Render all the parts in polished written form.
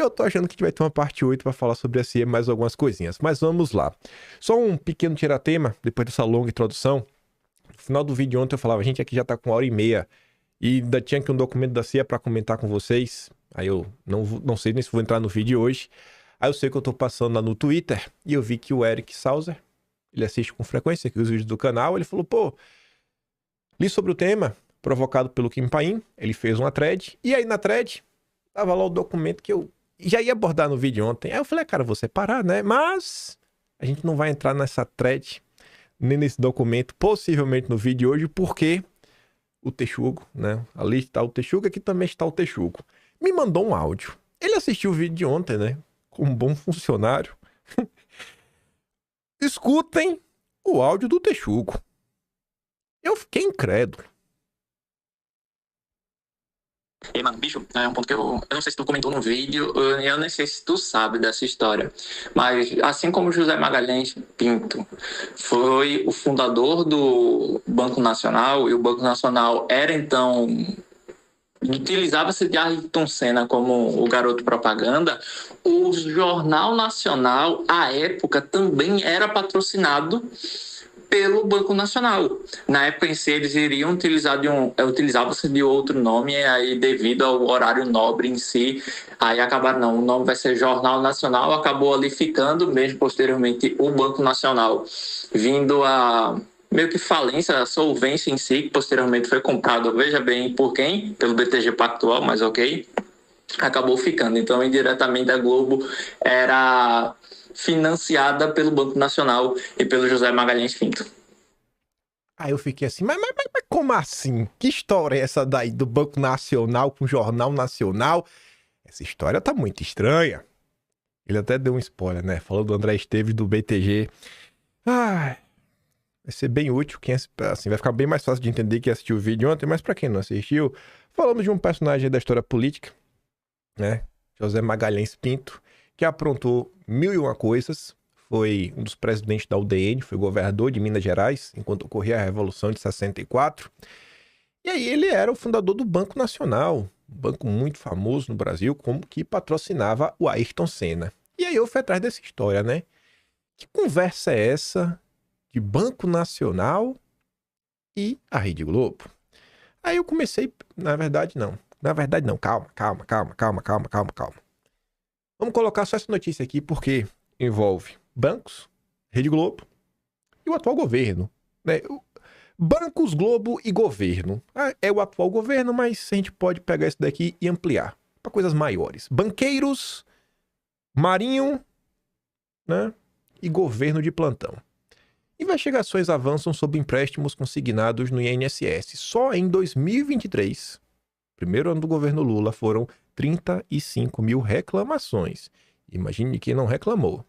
Eu tô achando que a gente vai ter uma parte 8 para falar sobre a CIA mais algumas coisinhas. Mas vamos lá. Só um pequeno tiratema, depois dessa longa introdução. No final do vídeo ontem eu falava, gente, aqui já tá com 1h30. E ainda tinha aqui um documento da CIA para comentar com vocês. Aí eu não sei nem se vou entrar no vídeo hoje. Aí eu sei que eu tô passando lá no Twitter e eu vi que o Eric Sauser, ele assiste com frequência aqui os vídeos do canal, ele falou, pô, li sobre o tema, provocado pelo Kim Paim, ele fez uma thread, e aí na thread tava lá o documento que eu já ia abordar no vídeo ontem. Aí eu falei, cara, vou separar, né? Mas a gente não vai entrar nessa thread, nem nesse documento, possivelmente no vídeo de hoje, porque o Texugo, né? Ali está o Texugo, aqui também está o Texugo. Me mandou um áudio. Ele assistiu o vídeo de ontem, né? Como um bom funcionário. Escutem o áudio do Texugo. Eu fiquei incrédulo. E, mano, bicho, é um ponto que eu não sei se tu comentou no vídeo, eu nem sei se tu sabe dessa história, mas assim como José Magalhães Pinto foi o fundador do Banco Nacional, e o Banco Nacional era então, utilizava-se de Ayrton Senna como o garoto propaganda, o Jornal Nacional, à época, também era patrocinado pelo Banco Nacional. Na época em si, eles iriam utilizava-se de outro nome, e aí devido ao horário nobre em si, aí acabaram, não, o nome vai ser Jornal Nacional, acabou ali ficando, mesmo posteriormente o Banco Nacional, vindo a meio que falência, a solvência em si, que posteriormente foi comprado, veja bem por quem? Pelo BTG Pactual, mas ok, acabou ficando. Então, indiretamente, a Globo era financiada pelo Banco Nacional e pelo José Magalhães Pinto. Aí eu fiquei assim, mas como assim? Que história é essa daí do Banco Nacional com o Jornal Nacional? Essa história tá muito estranha. Ele até deu um spoiler, né? Falou do André Esteves do BTG. Ai, vai ser bem útil. Assim, vai ficar bem mais fácil de entender quem assistiu o vídeo ontem, mas pra quem não assistiu, falamos de um personagem da história política, né? José Magalhães Pinto, que aprontou 1001 coisas. Foi um dos presidentes da UDN, foi governador de Minas Gerais, enquanto ocorria a Revolução de 64. E aí ele era o fundador do Banco Nacional, um banco muito famoso no Brasil, como que patrocinava o Ayrton Senna. E aí eu fui atrás dessa história, né? Que conversa é essa de Banco Nacional e a Rede Globo? Aí eu comecei, na verdade não, calma. Vamos colocar só essa notícia aqui porque envolve bancos, Rede Globo e o atual governo, né? Bancos, Globo e governo. É o atual governo, mas a gente pode pegar isso daqui e ampliar para coisas maiores. Banqueiros, Marinho, né? E governo de plantão. Investigações avançam sobre empréstimos consignados no INSS. Só em 2023, primeiro ano do governo Lula, foram 35 mil reclamações. Imagine quem não reclamou.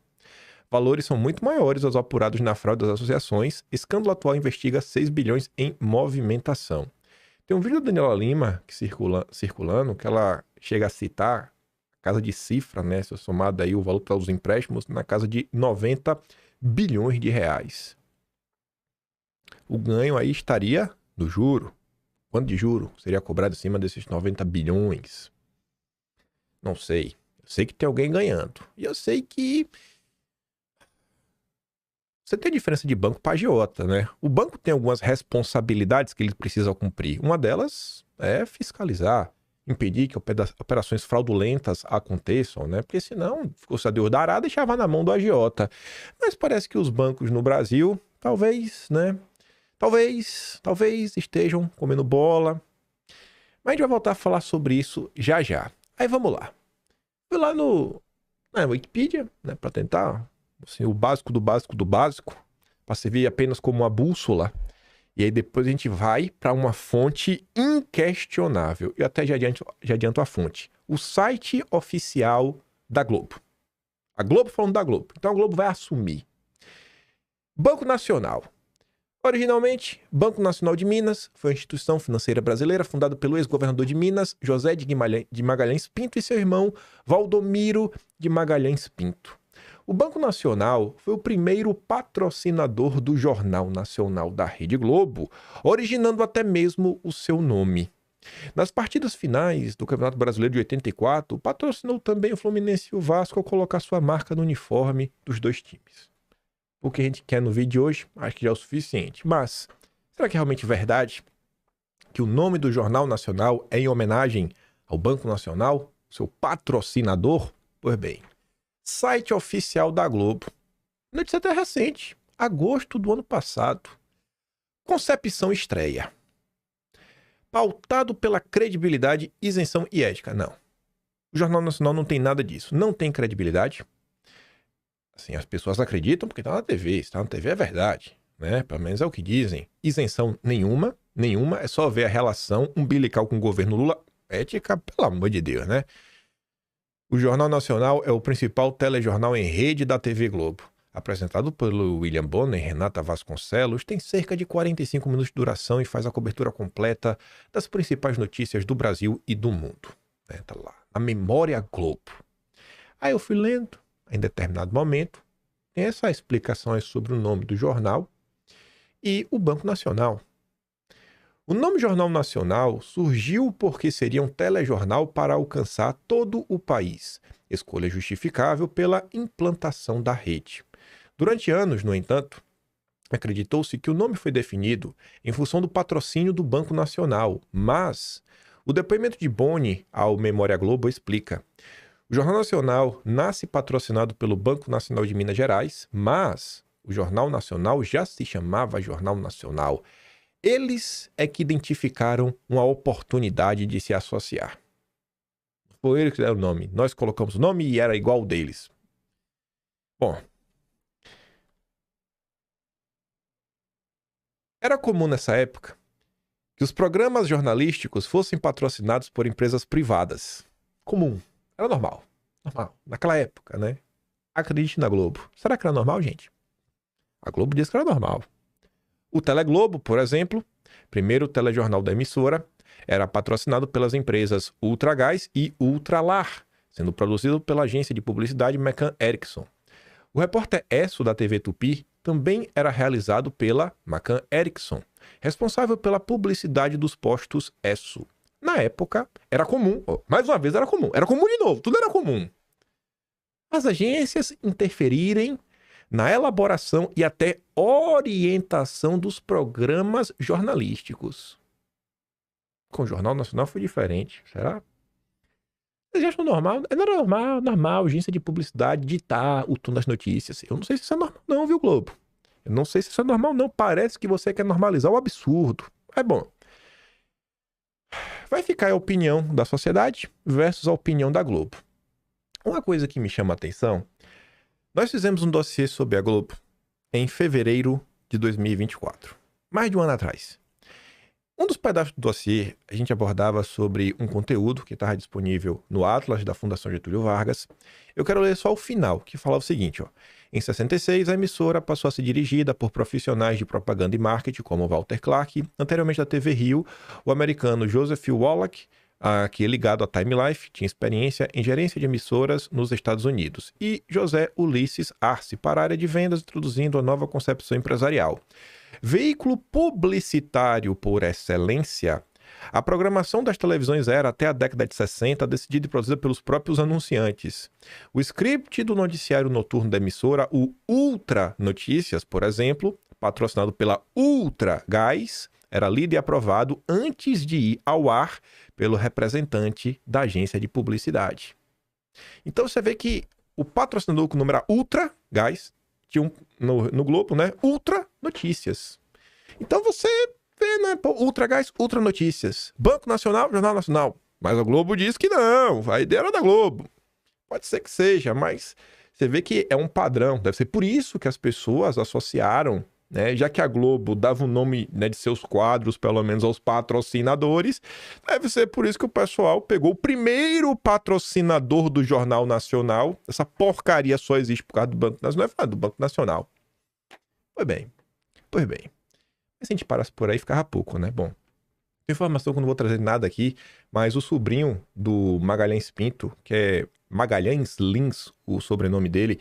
Valores são muito maiores aos apurados na fraude das associações. Escândalo atual investiga 6 bilhões em movimentação. Tem um vídeo da Daniela Lima que circulando, que ela chega a citar a casa de cifra, né? Se somado aí o valor dos empréstimos, na casa de 90 bilhões de reais. O ganho aí estaria no juro. Quanto de juro seria cobrado em cima desses 90 bilhões? Não sei. Eu sei que tem alguém ganhando. E eu sei que você tem a diferença de banco para agiota, né? O banco tem algumas responsabilidades que ele precisa cumprir. Uma delas é fiscalizar, impedir que operações fraudulentas aconteçam, né? Porque senão, força de ordará, deixava na mão do agiota. Mas parece que os bancos no Brasil, talvez, né? Talvez estejam comendo bola. Mas a gente vai voltar a falar sobre isso já já. Aí vamos lá. Fui lá na Wikipedia, né? Para tentar... assim, o básico do básico do básico, para servir apenas como uma bússola. E aí depois a gente vai para uma fonte inquestionável. Eu até já adianto a fonte. O site oficial da Globo. A Globo falando da Globo. Então a Globo vai assumir. Banco Nacional. Originalmente, Banco Nacional de Minas foi uma instituição financeira brasileira fundada pelo ex-governador de Minas, José de Magalhães Pinto, e seu irmão, Valdomiro de Magalhães Pinto. O Banco Nacional foi o primeiro patrocinador do Jornal Nacional da Rede Globo, originando até mesmo o seu nome. Nas partidas finais do Campeonato Brasileiro de 84, patrocinou também o Fluminense e o Vasco ao colocar sua marca no uniforme dos dois times. O que a gente quer no vídeo de hoje, acho que já é o suficiente. Mas, será que é realmente verdade que o nome do Jornal Nacional é em homenagem ao Banco Nacional, seu patrocinador? Pois bem, site oficial da Globo. Notícia até recente, agosto do ano passado. Concepção estreia. Pautado pela credibilidade, isenção e ética. Não. O Jornal Nacional não tem nada disso. Não tem credibilidade. Assim, as pessoas acreditam porque está na TV. Está na TV é verdade, né? Pelo menos é o que dizem. Isenção nenhuma. Nenhuma. É só ver a relação umbilical com o governo Lula. Ética, pelo amor de Deus, né? O Jornal Nacional é o principal telejornal em rede da TV Globo. Apresentado pelo William Bonner e Renata Vasconcelos, tem cerca de 45 minutos de duração e faz a cobertura completa das principais notícias do Brasil e do mundo. Tá lá, a Memória Globo. Aí eu fui lendo, em determinado momento, tem essas explicações sobre o nome do jornal e o Banco Nacional. O nome Jornal Nacional surgiu porque seria um telejornal para alcançar todo o país, escolha justificável pela implantação da rede. Durante anos, no entanto, acreditou-se que o nome foi definido em função do patrocínio do Banco Nacional, mas o depoimento de Boni ao Memória Globo explica. O Jornal Nacional nasce patrocinado pelo Banco Nacional de Minas Gerais, mas o Jornal Nacional já se chamava Jornal Nacional. Eles é que identificaram uma oportunidade de se associar. Foi eles que deram o nome. Nós colocamos o nome e era igual ao deles. Bom, era comum nessa época que os programas jornalísticos fossem patrocinados por empresas privadas. Comum. Era normal. Normal. Naquela época, né? Acredite na Globo. Será que era normal, gente? A Globo disse que era normal. O Teleglobo, por exemplo, primeiro telejornal da emissora, era patrocinado pelas empresas Ultragás e Ultralar, sendo produzido pela agência de publicidade McCann Erickson. O Repórter Esso da TV Tupi também era realizado pela McCann Erickson, responsável pela publicidade dos postos Esso. Na época, era comum, mais uma vez era comum de novo, tudo era comum. As agências interferirem na elaboração e até orientação dos programas jornalísticos. Com o Jornal Nacional foi diferente, será? Vocês acham normal? Não era normal, agência de publicidade ditar o tom das notícias. Eu não sei se isso é normal não, viu, Globo? Eu não sei se isso é normal não, parece que você quer normalizar o absurdo. É bom. Vai ficar a opinião da sociedade versus a opinião da Globo. Uma coisa que me chama a atenção, nós fizemos um dossiê sobre a Globo em fevereiro de 2024, mais de um ano atrás. Um dos pedaços do dossiê, a gente abordava sobre um conteúdo que estava disponível no Atlas da Fundação Getúlio Vargas. Eu quero ler só o final, que falava o seguinte, ó. Em 66, a emissora passou a ser dirigida por profissionais de propaganda e marketing, como Walter Clark, anteriormente da TV Rio, o americano Joseph Wallach, que é ligado à Time Life, tinha experiência em gerência de emissoras nos Estados Unidos, e José Ulisses Arce, para a área de vendas, introduzindo a nova concepção empresarial. Veículo publicitário por excelência, a programação das televisões era, até a década de 60, decidida e produzida pelos próprios anunciantes. O script do noticiário noturno da emissora, o Ultra Notícias, por exemplo, patrocinado pela Ultra Gás, era lido e aprovado antes de ir ao ar pelo representante da agência de publicidade. Então você vê que o patrocinador com o nome era Ultra Gás, tinha no Globo, né? Ultra Notícias. Então você vê, né? Ultra Gás, Ultra Notícias. Banco Nacional, Jornal Nacional. Mas a Globo diz que não, a ideia era da Globo. Pode ser que seja, mas você vê que é um padrão. Deve ser por isso que as pessoas associaram, né? Já que a Globo dava o nome, né, de seus quadros, pelo menos aos patrocinadores, deve ser por isso que o pessoal pegou o primeiro patrocinador do Jornal Nacional. Essa porcaria só existe por causa do Banco Nacional. Do Banco Nacional. Pois bem. Mas se a gente parasse por aí, ficava pouco, né? Bom, tem informação que eu não vou trazer nada aqui, mas o sobrinho do Magalhães Pinto, que é Magalhães Lins, o sobrenome dele,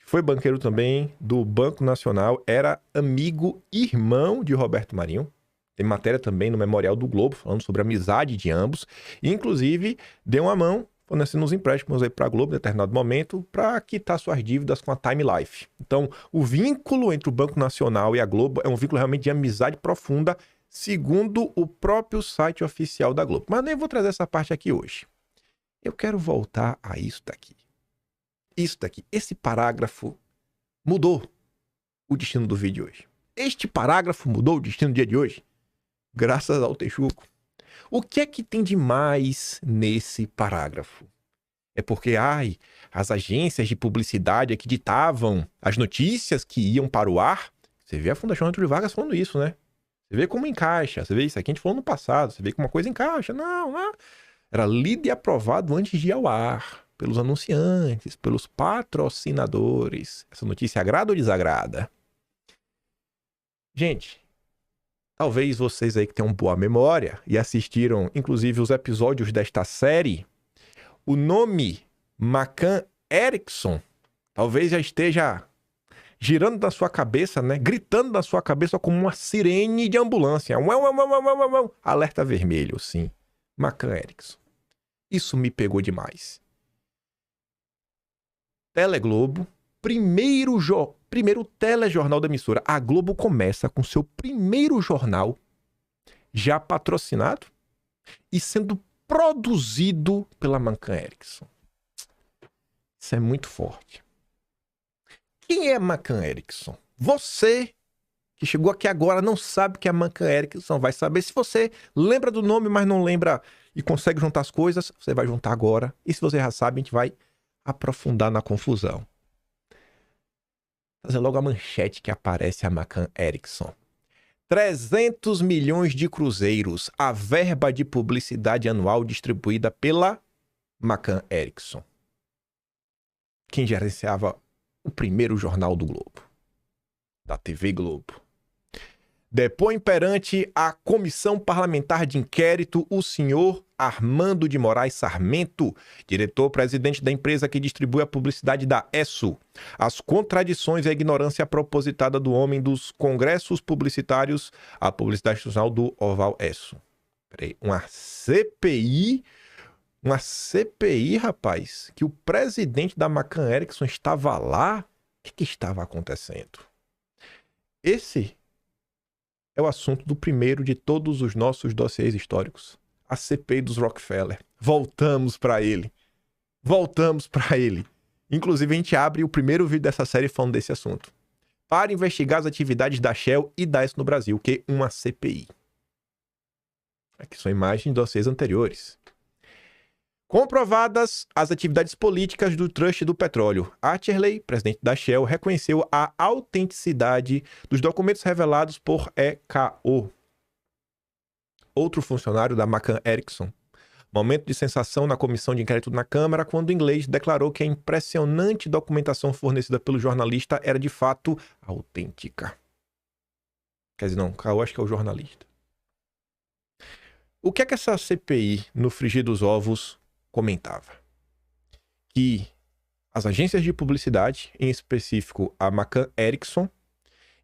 foi banqueiro também do Banco Nacional, era amigo, irmão de Roberto Marinho. Tem matéria também no Memorial do Globo, falando sobre a amizade de ambos. E, inclusive, deu uma mão, fornecendo uns empréstimos aí para a Globo, em determinado momento, para quitar suas dívidas com a Time Life. Então, o vínculo entre o Banco Nacional e a Globo é um vínculo realmente de amizade profunda, segundo o próprio site oficial da Globo. Mas nem vou trazer essa parte aqui hoje. Eu quero voltar a isso daqui. Isso daqui. Esse parágrafo mudou o destino do vídeo de hoje. Este parágrafo mudou o destino do dia de hoje, graças ao Texuco. O que é que tem de mais nesse parágrafo? É porque, as agências de publicidade é que ditavam as notícias que iam para o ar. Você vê a Fundação Getúlio Vargas falando isso, né? Você vê como encaixa. Você vê isso aqui, a gente falou no passado. Você vê como uma coisa encaixa. Não. Era lido e aprovado antes de ir ao ar. Pelos anunciantes, pelos patrocinadores. Essa notícia agrada ou desagrada? Gente, talvez vocês aí que tenham boa memória e assistiram, inclusive, os episódios desta série, o nome McCann Erickson talvez já esteja girando na sua cabeça, né? Gritando na sua cabeça como uma sirene de ambulância. Alerta vermelho, sim. McCann Erickson. Isso me pegou demais. Teleglobo, primeiro telejornal da emissora. A Globo começa com seu primeiro jornal já patrocinado e sendo produzido pela McCann Erickson. Isso é muito forte. Quem é McCann Erickson? Você que chegou aqui agora não sabe que é McCann Erickson, vai saber. Se você lembra do nome, mas não lembra e consegue juntar as coisas, você vai juntar agora. E se você já sabe, a gente vai aprofundar na confusão. Fazer logo a manchete que aparece a McCann Erickson. 300 milhões de cruzeiros, a verba de publicidade anual distribuída pela McCann Erickson. Quem gerenciava o primeiro jornal do Globo, da TV Globo. Depõe perante a Comissão Parlamentar de Inquérito o senhor Armando de Moraes Sarmento, diretor-presidente da empresa que distribui a publicidade da ESSO. As contradições e a ignorância propositada do homem dos congressos publicitários, a publicidade institucional do Oval ESSO. Peraí, uma CPI, rapaz, que o presidente da McCann Erickson estava lá. O que estava acontecendo? Esse é o assunto do primeiro de todos os nossos dossiês históricos. A CPI dos Rockefeller. Voltamos para ele. Inclusive, a gente abre o primeiro vídeo dessa série falando desse assunto. Para investigar as atividades da Shell e da ESSO no Brasil, que é uma CPI. Aqui são imagens de dossiês anteriores. Comprovadas as atividades políticas do Trust do Petróleo, Atcherley, presidente da Shell, reconheceu a autenticidade dos documentos revelados por EKO, outro funcionário da McCann Erickson. Momento de sensação na comissão de inquérito na Câmara, quando o inglês declarou que a impressionante documentação fornecida pelo jornalista era de fato autêntica. Quer dizer, não, Caô acho que é o jornalista. O que é que essa CPI, no frigir dos ovos, comentava? Que as agências de publicidade, em específico a McCann Erickson,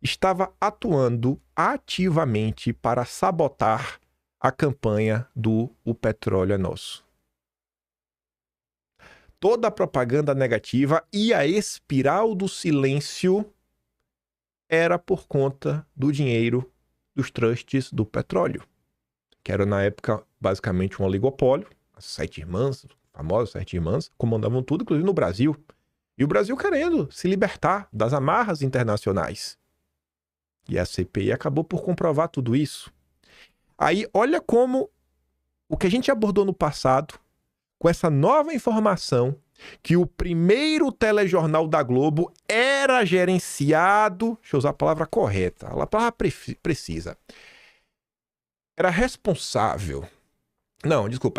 estava atuando ativamente para sabotar a campanha do O Petróleo é Nosso. Toda a propaganda negativa e a espiral do silêncio era por conta do dinheiro dos trusts do petróleo, que era na época basicamente um oligopólio. As 7 irmãs, famosas 7 irmãs, comandavam tudo, inclusive no Brasil. E o Brasil querendo se libertar das amarras internacionais. E a CPI acabou por comprovar tudo isso. Aí, olha como o que a gente abordou no passado, com essa nova informação, que o primeiro telejornal da Globo era gerenciado, deixa eu usar a palavra correta, a palavra precisa, era responsável,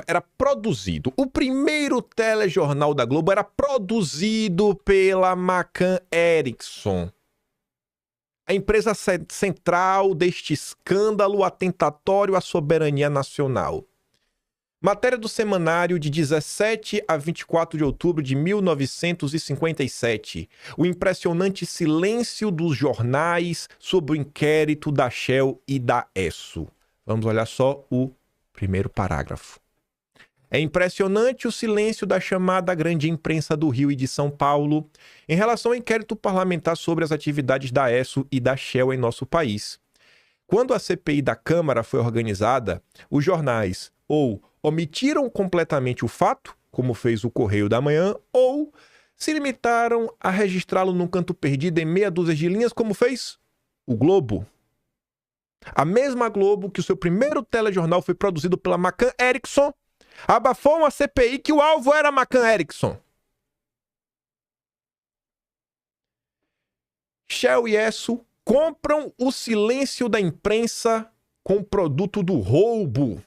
era produzido. O primeiro telejornal da Globo era produzido pela McCann Erickson. A empresa central deste escândalo atentatório à soberania nacional. Matéria do semanário de 17 a 24 de outubro de 1957. O impressionante silêncio dos jornais sobre o inquérito da Shell e da ESSO. Vamos olhar só o primeiro parágrafo. É impressionante o silêncio da chamada grande imprensa do Rio e de São Paulo em relação ao inquérito parlamentar sobre as atividades da ESSO e da Shell em nosso país. Quando a CPI da Câmara foi organizada, os jornais ou omitiram completamente o fato, como fez o Correio da Manhã, ou se limitaram a registrá-lo num canto perdido em meia dúzia de linhas, como fez o Globo. A mesma Globo que o seu primeiro telejornal foi produzido pela McCann Erickson, abafou uma CPI que o alvo era McCann Erickson. Shell e ESSO compram o silêncio da imprensa com o produto do roubo.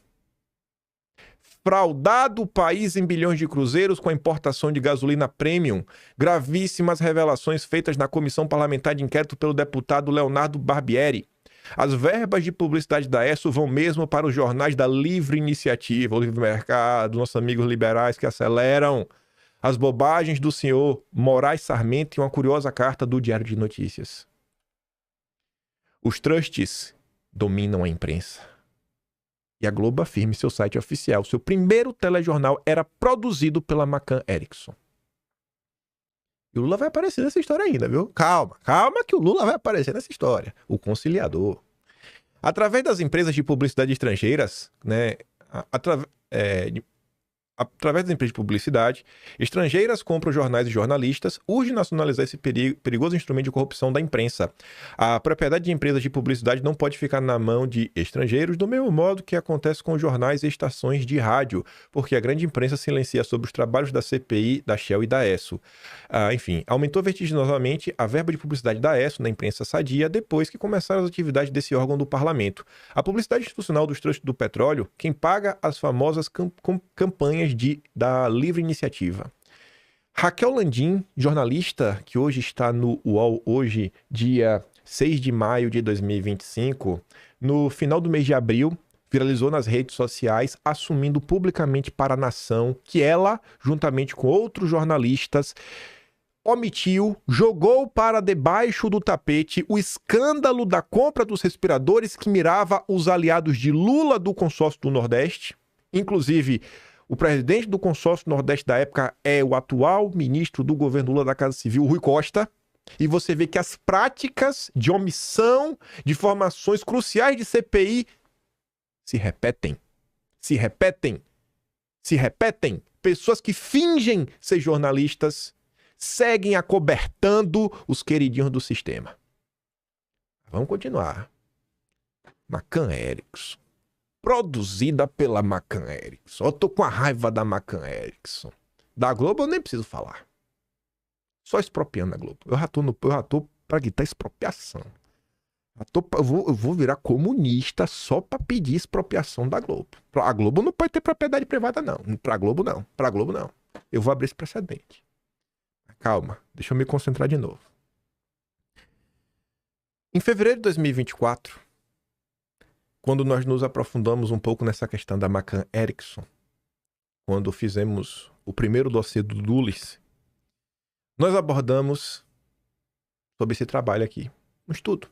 Fraudado o país em bilhões de cruzeiros com a importação de gasolina premium. Gravíssimas revelações feitas na comissão parlamentar de inquérito pelo deputado Leonardo Barbieri. As verbas de publicidade da ESSO vão mesmo para os jornais da Livre Iniciativa, o Livre Mercado, nossos amigos liberais que aceleram as bobagens do senhor Moraes Sarmento e uma curiosa carta do Diário de Notícias. Os trusts dominam a imprensa. E a Globo afirma em seu site oficial, seu primeiro telejornal era produzido pela McCann Erickson. E o Lula vai aparecer nessa história ainda, viu? Calma que o Lula vai aparecer nessa história. O conciliador. Através das empresas de publicidade estrangeiras, né? Através das empresas de publicidade, estrangeiras compram jornais e jornalistas, urge nacionalizar esse perigoso instrumento de corrupção da imprensa. A propriedade de empresas de publicidade não pode ficar na mão de estrangeiros, do mesmo modo que acontece com jornais e estações de rádio, porque a grande imprensa silencia sobre os trabalhos da CPI, da Shell e da ESSO. Enfim, aumentou vertiginosamente a verba de publicidade da ESSO na imprensa sadia depois que começaram as atividades desse órgão do parlamento. A publicidade institucional dos trusts do petróleo, quem paga as famosas campanhas da Livre Iniciativa. Raquel Landim, jornalista que hoje está no UOL, hoje, dia 6 de maio de 2025, no final do mês de abril, viralizou nas redes sociais, assumindo publicamente para a nação que ela, juntamente com outros jornalistas, omitiu, jogou para debaixo do tapete o escândalo da compra dos respiradores que mirava os aliados de Lula do consórcio do Nordeste, inclusive. O presidente do consórcio Nordeste da época é o atual ministro do governo Lula da Casa Civil, Rui Costa. E você vê que as práticas de omissão de informações cruciais de CPI se repetem. Se repetem. Se repetem. Pessoas que fingem ser jornalistas seguem acobertando os queridinhos do sistema. Vamos continuar. McCann Erickson. Produzida pela McCann Erickson. Eu tô com a raiva da McCann Erickson. Da Globo eu nem preciso falar. Só expropriando a Globo. Eu já tô pra gritar expropriação. Eu vou virar comunista só pra pedir expropriação da Globo. A Globo não pode ter propriedade privada, não. Pra Globo, não. Pra Globo, não. Eu vou abrir esse precedente. Calma, deixa eu me concentrar de novo. Em fevereiro de 2024, quando nós nos aprofundamos um pouco nessa questão da McCann Erickson, quando fizemos o primeiro dossiê do Dulles, nós abordamos sobre esse trabalho aqui, um estudo.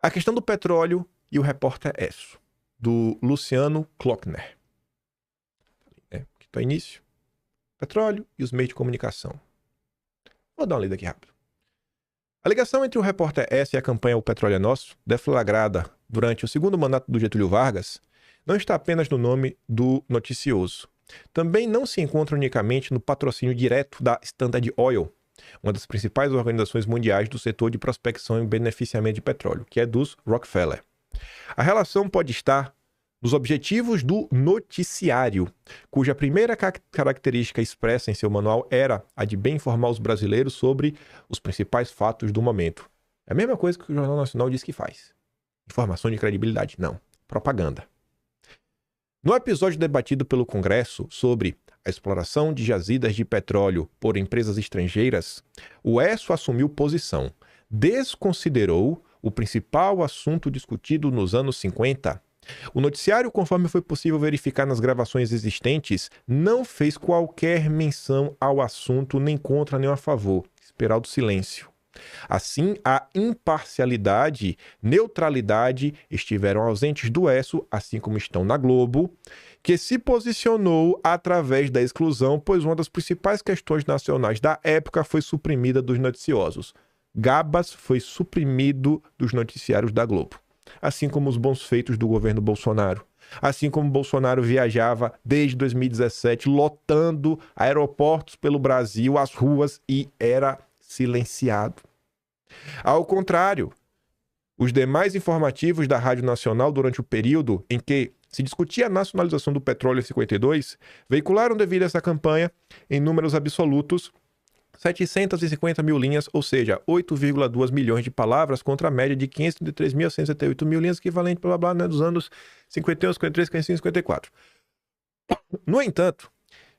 A questão do petróleo e o repórter ESSO, do Luciano Klockner. Que está início. Petróleo e os meios de comunicação. Vou dar uma lida aqui rápido. A ligação entre o repórter ESSO e a campanha O Petróleo é Nosso, deflagrada durante o segundo mandato do Getúlio Vargas, não está apenas no nome do noticioso. Também não se encontra unicamente no patrocínio direto da Standard Oil, uma das principais organizações mundiais do setor de prospecção e beneficiamento de petróleo, que é dos Rockefeller. A relação pode estar nos objetivos do noticiário, cuja primeira característica expressa em seu manual era a de bem informar os brasileiros sobre os principais fatos do momento. É a mesma coisa que o Jornal Nacional diz que faz. Informação de credibilidade, não. Propaganda. No episódio debatido pelo Congresso sobre a exploração de jazidas de petróleo por empresas estrangeiras, o ESSO assumiu posição, desconsiderou o principal assunto discutido nos anos 50. O noticiário, conforme foi possível verificar nas gravações existentes, não fez qualquer menção ao assunto nem contra nem a favor. Esperar do silêncio. Assim, a imparcialidade, neutralidade estiveram ausentes do ESSO, assim como estão na Globo, que se posicionou através da exclusão, pois uma das principais questões nacionais da época foi suprimida dos noticiosos. Gabas foi suprimido dos noticiários da Globo, assim como os bons feitos do governo Bolsonaro. Assim como Bolsonaro viajava desde 2017, lotando aeroportos pelo Brasil, as ruas, e era silenciado. Ao contrário, os demais informativos da Rádio Nacional, durante o período em que se discutia a nacionalização do petróleo em 52, veicularam, devido a essa campanha, em números absolutos, 750 mil linhas, ou seja, 8,2 milhões de palavras, contra a média de 533.178 mil linhas, equivalente, blá, blá, blá, né, dos anos 51, 53, 55, 54. No entanto,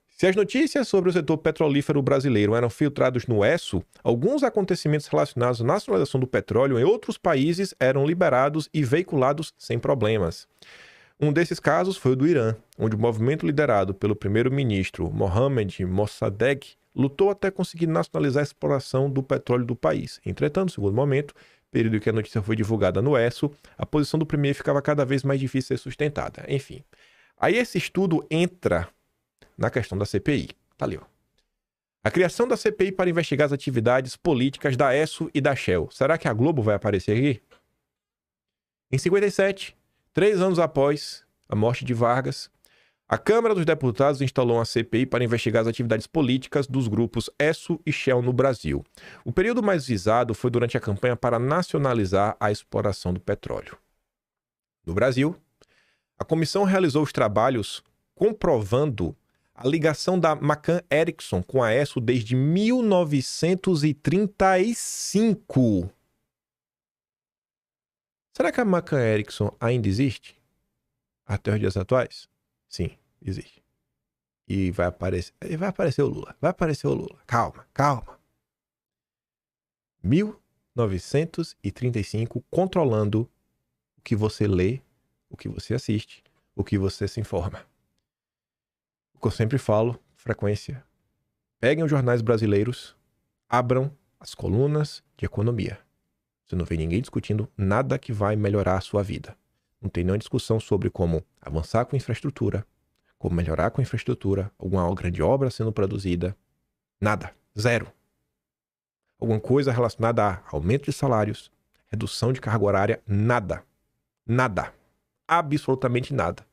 se as notícias sobre o setor petrolífero brasileiro eram filtrados no ESSO, alguns acontecimentos relacionados à nacionalização do petróleo em outros países eram liberados e veiculados sem problemas. Um desses casos foi o do Irã, onde o movimento liderado pelo primeiro-ministro Mohammad Mossadegh lutou até conseguir nacionalizar a exploração do petróleo do país. Entretanto, no segundo momento, período em que a notícia foi divulgada no ESSO, a posição do premier ficava cada vez mais difícil de ser sustentada. Enfim, aí esse estudo entra na questão da CPI. Tá ali, ó. A criação da CPI para investigar as atividades políticas da ESSO e da Shell. Será que a Globo vai aparecer aqui? Em 57, 3 anos após a morte de Vargas, a Câmara dos Deputados instalou uma CPI para investigar as atividades políticas dos grupos ESSO e Shell no Brasil. O período mais visado foi durante a campanha para nacionalizar a exploração do petróleo. No Brasil, a comissão realizou os trabalhos comprovando a ligação da McCann Erickson com a ESSO desde 1935. Será que a McCann Erickson ainda existe? Até os dias atuais? Sim, existe. E vai aparecer o Lula. Vai aparecer o Lula. Calma, calma. 1935, controlando o que você lê, o que você assiste, o que você se informa. O que eu sempre falo, frequência. Peguem os jornais brasileiros, abram as colunas de economia. Você não vê ninguém discutindo nada que vai melhorar a sua vida. Não tem nenhuma discussão sobre como avançar com infraestrutura, como melhorar com infraestrutura, alguma grande obra sendo produzida. Nada. Zero. Alguma coisa relacionada a aumento de salários, redução de carga horária. Nada. Nada. Absolutamente nada.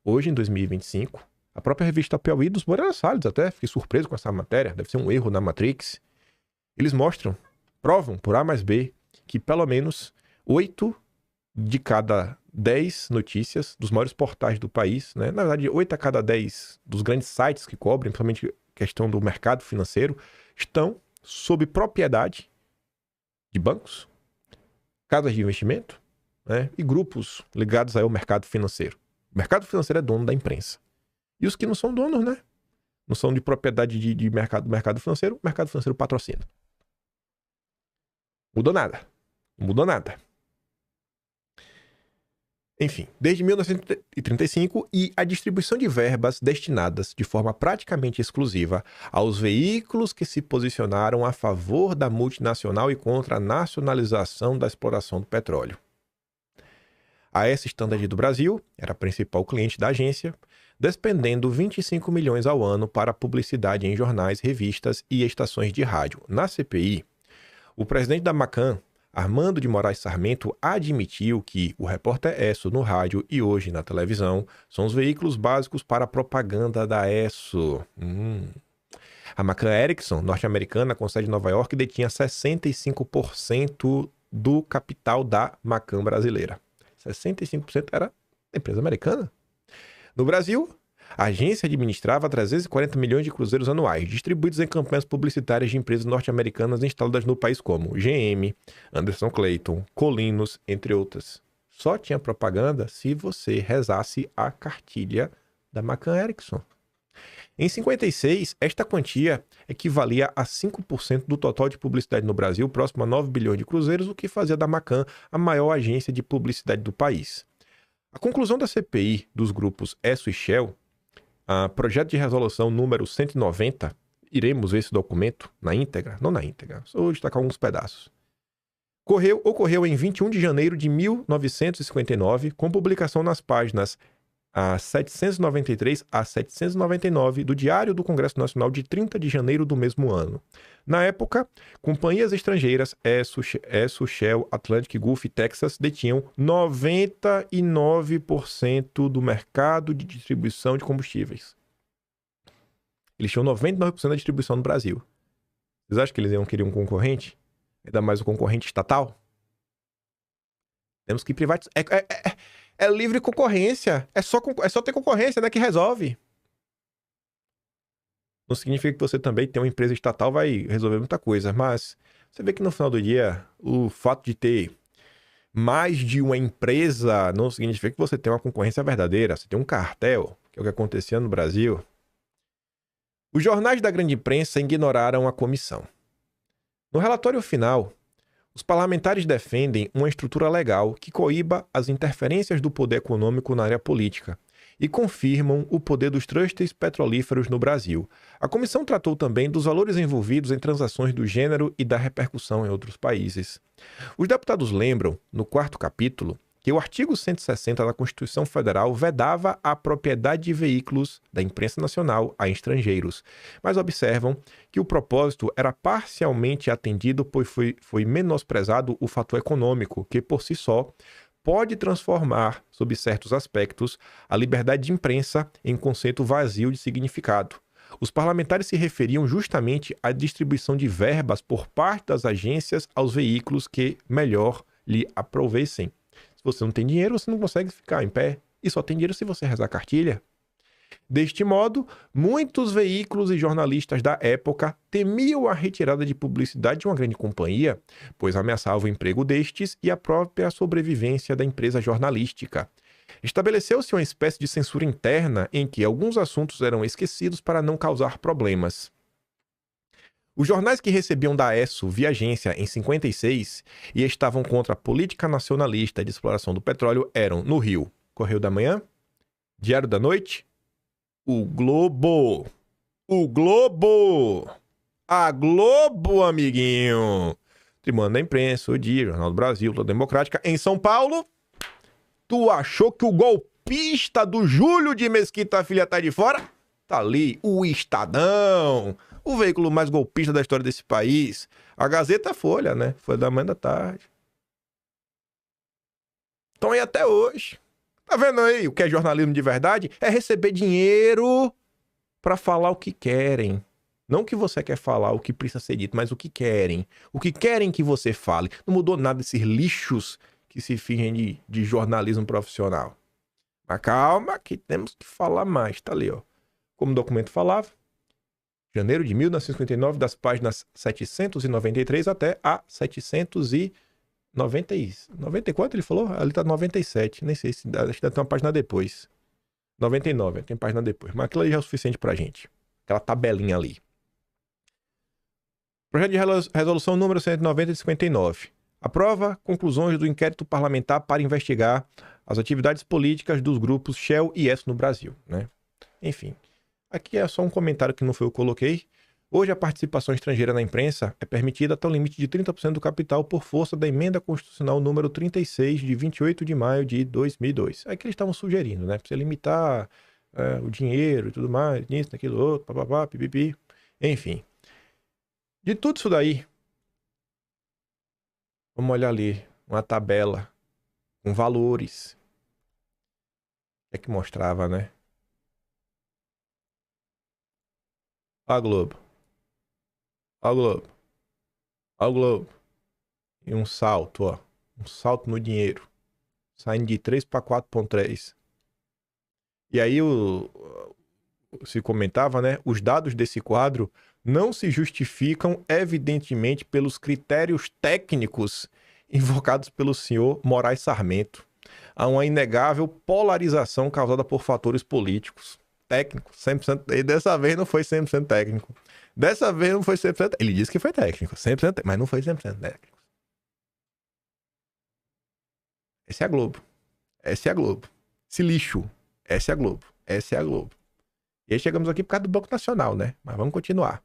Hoje, em 2025, a própria revista Piauí dos Moreira Salles, até fiquei surpreso com essa matéria, deve ser um erro na Matrix. Eles provam por A mais B, que pelo menos 8 de cada 10 notícias dos maiores portais do país, né? Na verdade, 8 a cada 10 dos grandes sites que cobrem, principalmente questão do mercado financeiro, estão sob propriedade de bancos, casas de investimento, né? E grupos ligados ao mercado financeiro. O mercado financeiro é dono da imprensa. E os que não são donos, né? Não são de propriedade de mercado financeiro, o mercado financeiro patrocina. Mudou nada. Não mudou nada. Enfim, desde 1935, e a distribuição de verbas destinadas de forma praticamente exclusiva aos veículos que se posicionaram a favor da multinacional e contra a nacionalização da exploração do petróleo. A AS Standard do Brasil era a principal cliente da agência, despendendo 25 milhões ao ano para publicidade em jornais, revistas e estações de rádio. Na CPI, o presidente da McCann, Armando de Moraes Sarmento, admitiu que o Repórter ESSO no rádio e hoje na televisão são os veículos básicos para a propaganda da ESSO. A McCann Erickson, norte-americana, com sede em Nova York, detinha 65% do capital da McCann brasileira. 65% era empresa americana. No Brasil, a agência administrava 340 milhões de cruzeiros anuais, distribuídos em campanhas publicitárias de empresas norte-americanas instaladas no país como GM, Anderson Clayton, Colinos, entre outras. Só tinha propaganda se você rezasse a cartilha da McCann Erickson. Em 56, esta quantia equivalia a 5% do total de publicidade no Brasil, próximo a 9 bilhões de cruzeiros, o que fazia da McCann a maior agência de publicidade do país. A conclusão da CPI dos grupos ESSO e Shell, a projeto de resolução número 190, iremos ver esse documento na íntegra, não na íntegra, só vou destacar alguns pedaços. Ocorreu em 21 de janeiro de 1959, com publicação nas páginas 793 a 799 do Diário do Congresso Nacional de 30 de janeiro do mesmo ano. Na época, companhias estrangeiras, ESSO, Shell, Atlantic, Gulf e Texas, detinham 99% do mercado de distribuição de combustíveis. Eles tinham 99% da distribuição no Brasil. Vocês acham que eles iam querer um concorrente? Ainda mais um concorrente estatal? Temos que privatizar. É livre concorrência. É só ter concorrência, né, que resolve. Não significa que você também ter uma empresa estatal vai resolver muita coisa, mas você vê que no final do dia, o fato de ter mais de uma empresa não significa que você tem uma concorrência verdadeira. Você tem um cartel, que é o que acontecia no Brasil. Os jornais da grande imprensa ignoraram a comissão. No relatório final, os parlamentares defendem uma estrutura legal que coíba as interferências do poder econômico na área política e confirmam o poder dos trustes petrolíferos no Brasil. A comissão tratou também dos valores envolvidos em transações do gênero e da repercussão em outros países. Os deputados lembram, no 4º capítulo, que o artigo 160 da Constituição Federal vedava a propriedade de veículos da imprensa nacional a estrangeiros, mas observam que o propósito era parcialmente atendido, pois foi menosprezado o fator econômico, que por si só pode transformar, sob certos aspectos, a liberdade de imprensa em conceito vazio de significado. Os parlamentares se referiam justamente à distribuição de verbas por parte das agências aos veículos que melhor lhe aprovessem. Se você não tem dinheiro, você não consegue ficar em pé. E só tem dinheiro se você rezar cartilha. Deste modo, muitos veículos e jornalistas da época temiam a retirada de publicidade de uma grande companhia, pois ameaçava o emprego destes e a própria sobrevivência da empresa jornalística. Estabeleceu-se uma espécie de censura interna em que alguns assuntos eram esquecidos para não causar problemas. Os jornais que recebiam da ESSO via agência em 56 e estavam contra a política nacionalista de exploração do petróleo eram, no Rio, Correio da Manhã, Diário da Noite, o Globo. O Globo! A Globo, amiguinho! Tribuna da Imprensa, O Dia, Jornal do Brasil, Luta Democrática. Em São Paulo, tu achou que o golpista do Júlio de Mesquita Filha tá de fora? Tá ali, o Estadão, o veículo mais golpista da história desse país. A Gazeta Folha, né? Foi da manhã da tarde. Estão aí até hoje. Tá vendo aí o que é jornalismo de verdade? É receber dinheiro pra falar o que querem. Não o que você quer falar, o que precisa ser dito, mas o que querem. O que querem que você fale. Não mudou nada desses lixos que se fingem de jornalismo profissional. Mas calma que temos que falar mais. Tá ali, ó. Como o documento falava, janeiro de 1959, das páginas 793 até a 794, ele falou? Ali tá 97, nem sei se acho que deve ter uma página depois. 99, tem página depois. Mas aquilo aí já é o suficiente pra gente. Aquela tabelinha ali. Projeto de resolução número 190 de 59. Aprova conclusões do inquérito parlamentar para investigar as atividades políticas dos grupos Shell e ESSO no Brasil, né? Enfim. Aqui é só um comentário que não foi eu que coloquei. Hoje a participação estrangeira na imprensa é permitida até o limite de 30% do capital por força da emenda constitucional número 36 de 28 de maio de 2002. É que eles estavam sugerindo, né? Pra você limitar o dinheiro e tudo mais, nisso, naquilo outro, papapá, pipipi. Enfim. De tudo isso daí, vamos olhar ali uma tabela com valores. O que é que mostrava, né? Ó a Globo. Ó o Globo. Ó o Globo. E um salto, ó. Um salto no dinheiro. Saindo de 3 para 4,3. E aí se comentava, né? Os dados desse quadro não se justificam evidentemente pelos critérios técnicos invocados pelo senhor Moraes Sarmento. Há uma inegável polarização causada por fatores políticos. Técnico, 100%. E dessa vez não foi 100% técnico. Dessa vez não foi 100%. Ele disse que foi técnico, 100%, mas não foi 100% técnico. Essa é a Globo. Essa é a Globo. Esse lixo. Essa é a Globo. Essa é a Globo. E aí chegamos aqui por causa do Banco Nacional, né? Mas vamos continuar.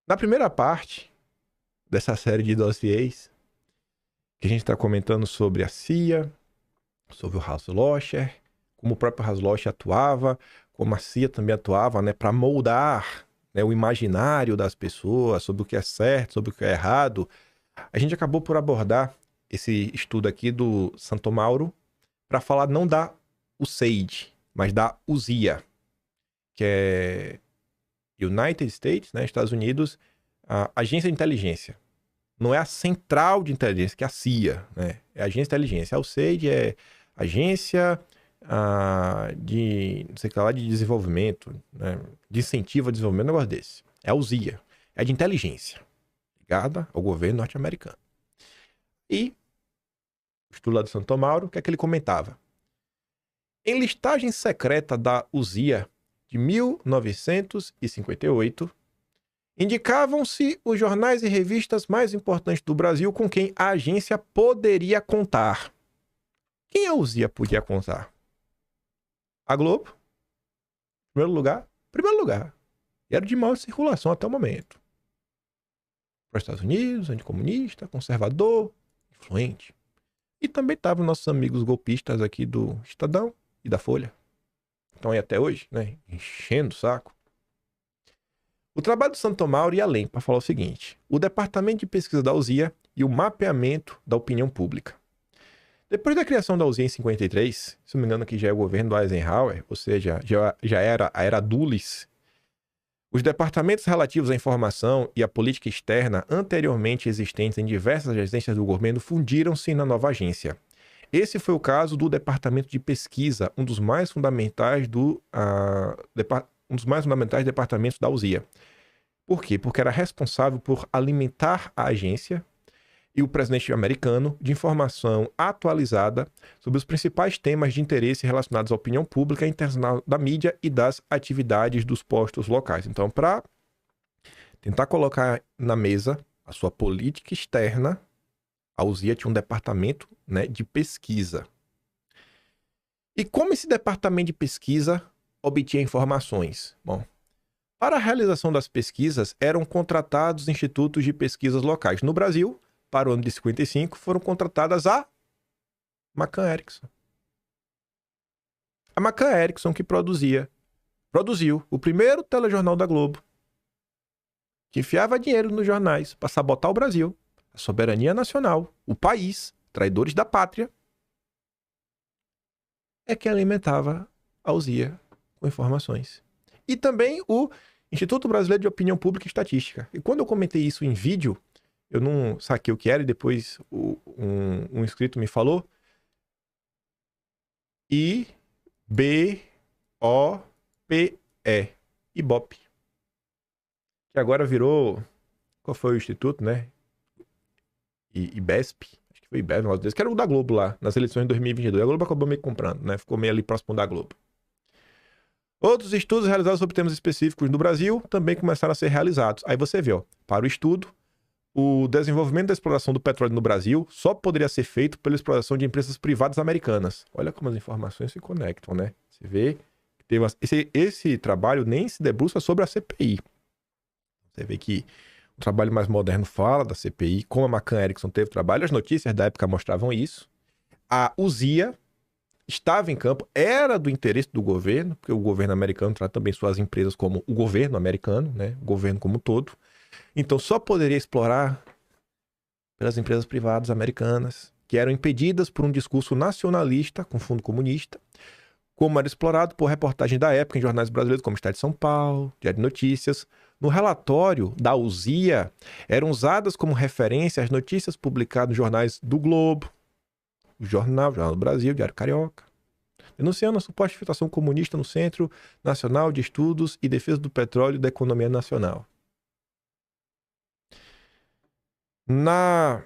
Na primeira parte dessa série de dossiês, que a gente está comentando sobre a CIA, sobre o Haslosher, como o próprio Haslosher atuava, como a CIA também atuava, né, para moldar, né, o imaginário das pessoas sobre o que é certo, sobre o que é errado. A gente acabou por abordar esse estudo aqui do Santo Mauro para falar não da USAID, mas da USIA, que é United States, né, Estados Unidos, a Agência de Inteligência. Não é a Central de Inteligência, que é a CIA, né? É a Agência de Inteligência. A USAID é Agência de, não sei o que lá, de desenvolvimento, né? De incentivo ao desenvolvimento, um negócio desse. É a USIA. É de inteligência, ligada ao governo norte-americano. E o estudo lá do Santo Mauro, o que é que ele comentava? Em listagem secreta da USIA de 1958, indicavam-se os jornais e revistas mais importantes do Brasil com quem a agência poderia contar. Quem a USIA podia contar? A Globo, primeiro lugar. Primeiro lugar. E era de maior circulação até o momento. Para os Estados Unidos, anticomunista, conservador, influente. E também estavam nossos amigos golpistas aqui do Estadão e da Folha. Estão aí até hoje, né? Enchendo o saco. O trabalho do Santo Mauro ia além para falar o seguinte: o Departamento de Pesquisa da USIA e o mapeamento da opinião pública. Depois da criação da USIA em 53, se não me engano aqui já é o governo do Eisenhower, ou seja, já era a era Dulles, os departamentos relativos à informação e à política externa anteriormente existentes em diversas agências do governo fundiram-se na nova agência. Esse foi o caso do Departamento de Pesquisa, um dos mais fundamentais departamentos da USIA. Por quê? Porque era responsável por alimentar a agência e o presidente americano de informação atualizada sobre os principais temas de interesse relacionados à opinião pública internacional da mídia e das atividades dos postos locais. Então, para tentar colocar na mesa a sua política externa, a USIA tinha um departamento, né, de pesquisa. E como esse departamento de pesquisa obtinha informações? Bom, para a realização das pesquisas, eram contratados institutos de pesquisas locais. No Brasil, para o ano de 55, foram contratadas a McCann Erickson. A McCann Erickson que produziu o primeiro telejornal da Globo, que enfiava dinheiro nos jornais para sabotar o Brasil, a soberania nacional, o país, traidores da pátria, é que alimentava a USIA com informações. E também o Instituto Brasileiro de Opinião Pública e Estatística. E quando eu comentei isso em vídeo, eu não saquei o que era e depois um inscrito me falou. I-B-O-P-E. Ibope. Que agora virou... Qual foi o instituto, né? IBESP. Acho que foi IBESP, um negócio desse. Que era o da Globo lá, nas eleições de 2022. A Globo acabou meio comprando, né? Ficou meio ali próximo da Globo. Outros estudos realizados sobre temas específicos no Brasil também começaram a ser realizados. Aí você vê, ó, para o estudo, o desenvolvimento da exploração do petróleo no Brasil só poderia ser feito pela exploração de empresas privadas americanas. Olha como as informações se conectam, né? Você vê que teve esse trabalho nem se debruça sobre a CPI. Você vê que o trabalho mais moderno fala da CPI, como a McCann Erickson teve trabalho, as notícias da época mostravam isso. A USIA estava em campo, era do interesse do governo, porque o governo americano trata também suas empresas como o governo americano, né? O governo como um todo. Então só poderia explorar pelas empresas privadas americanas, que eram impedidas por um discurso nacionalista com fundo comunista, como era explorado por reportagem da época em jornais brasileiros como Estado de São Paulo, Diário de Notícias. No relatório da USIA, eram usadas como referência as notícias publicadas nos jornais do Globo, o Jornal do Brasil, Diário Carioca, denunciando a suposta infiltração comunista no Centro Nacional de Estudos e Defesa do Petróleo e da Economia Nacional. Na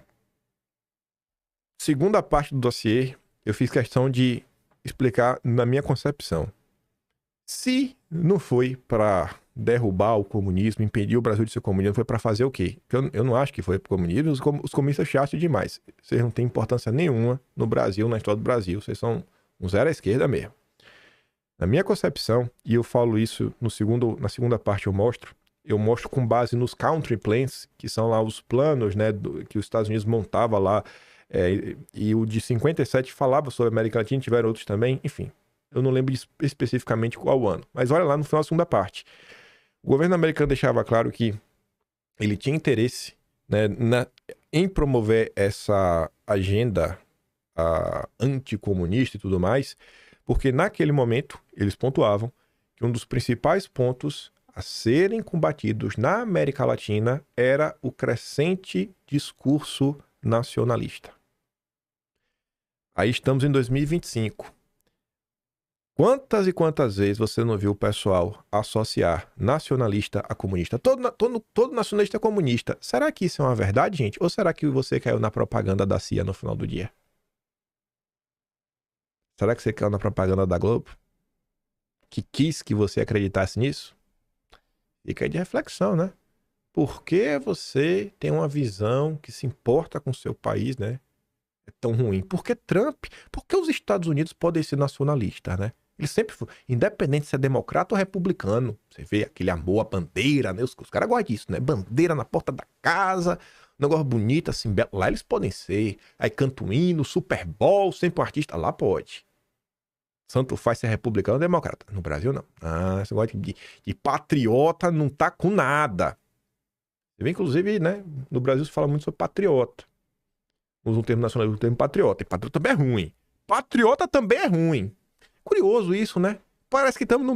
segunda parte do dossiê, eu fiz questão de explicar na minha concepção. Se não foi para derrubar o comunismo, impedir o Brasil de ser comunista, foi para fazer o quê? Eu não acho que foi para o comunismo. Os comunistas chatos demais. Vocês não têm importância nenhuma no Brasil, na história do Brasil. Vocês são um zero à esquerda mesmo. Na minha concepção, e eu falo isso na segunda parte eu mostro, eu mostro com base nos country plans, que são lá os planos, né, que os Estados Unidos montava lá, e o de 57 falava sobre a América Latina, tiveram outros também, enfim. Eu não lembro especificamente qual ano, mas olha lá no final da segunda parte. O governo americano deixava claro que ele tinha interesse, né, em promover essa agenda anticomunista e tudo mais, porque naquele momento eles pontuavam que um dos principais pontos a serem combatidos na América Latina era o crescente discurso nacionalista. Aí estamos em 2025. Quantas e quantas vezes você não viu o pessoal associar nacionalista a comunista? Todo nacionalista é comunista. Será que isso é uma verdade, gente? Ou será que você caiu na propaganda da CIA no final do dia? Será que você caiu na propaganda da Globo? Que quis que você acreditasse nisso? Fica aí de reflexão, né? Por que você tem uma visão que se importa com o seu país, né? É tão ruim? Por que Trump? Por que os Estados Unidos podem ser nacionalistas, né? Eles sempre foram, independente se é democrata ou republicano. Você vê aquele amor à bandeira, né? Os caras gostam disso, né? Bandeira na porta da casa, um negócio bonito, assim, belo. Lá eles podem ser. Aí canto hino, Super Bowl, sempre um artista. Lá pode. Tanto faz ser republicano ou democrata. No Brasil, não. Esse negócio de patriota não tá com nada. Você vê, inclusive, né? No Brasil se fala muito sobre patriota. Usa um termo nacional, o termo patriota. E patriota também é ruim. Patriota também é ruim. Curioso isso, né? Parece que estamos no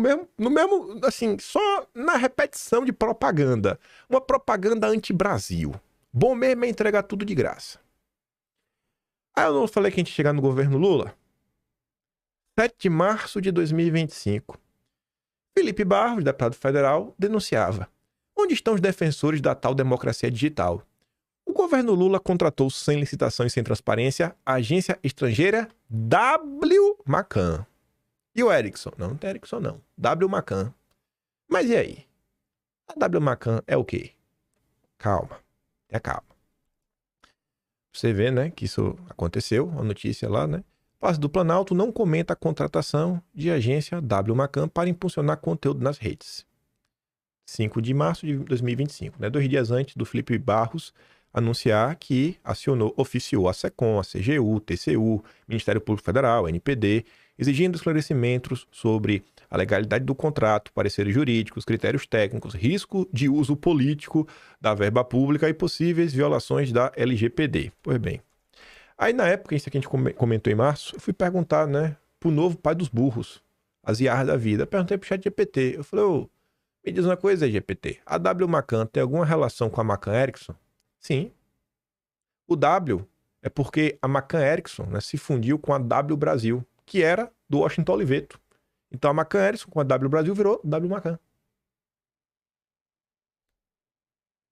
mesmo, assim, só na repetição de propaganda. Uma propaganda anti-Brasil. Bom mesmo é entregar tudo de graça. Aí eu não falei que a gente chegar no governo Lula? 7 de março de 2025. Felipe Barros, deputado federal, denunciava: onde estão os defensores da tal democracia digital? O governo Lula contratou sem licitação e sem transparência a agência estrangeira W Macan. E o Ericsson? Não tem Ericsson não. W Macan. Mas e aí? A W Macan é o quê? Calma. Calma. Você vê, né, que isso aconteceu, a notícia lá, né? Palácio do Planalto não comenta a contratação de agência W Macan para impulsionar conteúdo nas redes. 5 de março de 2025, né? 2 dias antes do Felipe Barros anunciar que oficiou a SECOM, a CGU, TCU, Ministério Público Federal, NPD, exigindo esclarecimentos sobre a legalidade do contrato, pareceres jurídicos, critérios técnicos, risco de uso político da verba pública e possíveis violações da LGPD. Pois bem. Aí, na época, isso que a gente comentou em março, eu fui perguntar, né, pro novo pai dos burros, as IAs da vida. Eu perguntei pro ChatGPT. Eu falei, me diz uma coisa aí, GPT. A W Macan tem alguma relação com a Macan Ericsson? Sim. O W é porque a Macan Ericsson, né, se fundiu com a W Brasil, que era do Washington Oliveto. Então a Macan Ericsson com a W Brasil virou W Macan.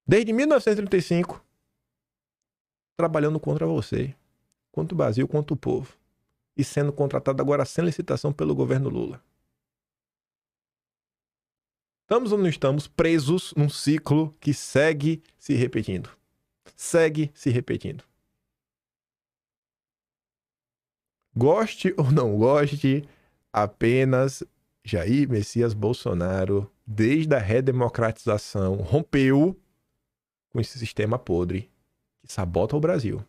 Desde 1935, trabalhando contra você, contra o Brasil, contra o povo. E sendo contratado agora sem licitação pelo governo Lula. Estamos ou não estamos presos num ciclo que segue se repetindo? Segue se repetindo. Goste ou não goste, apenas Jair Messias Bolsonaro, desde a redemocratização, rompeu com esse sistema podre que sabota o Brasil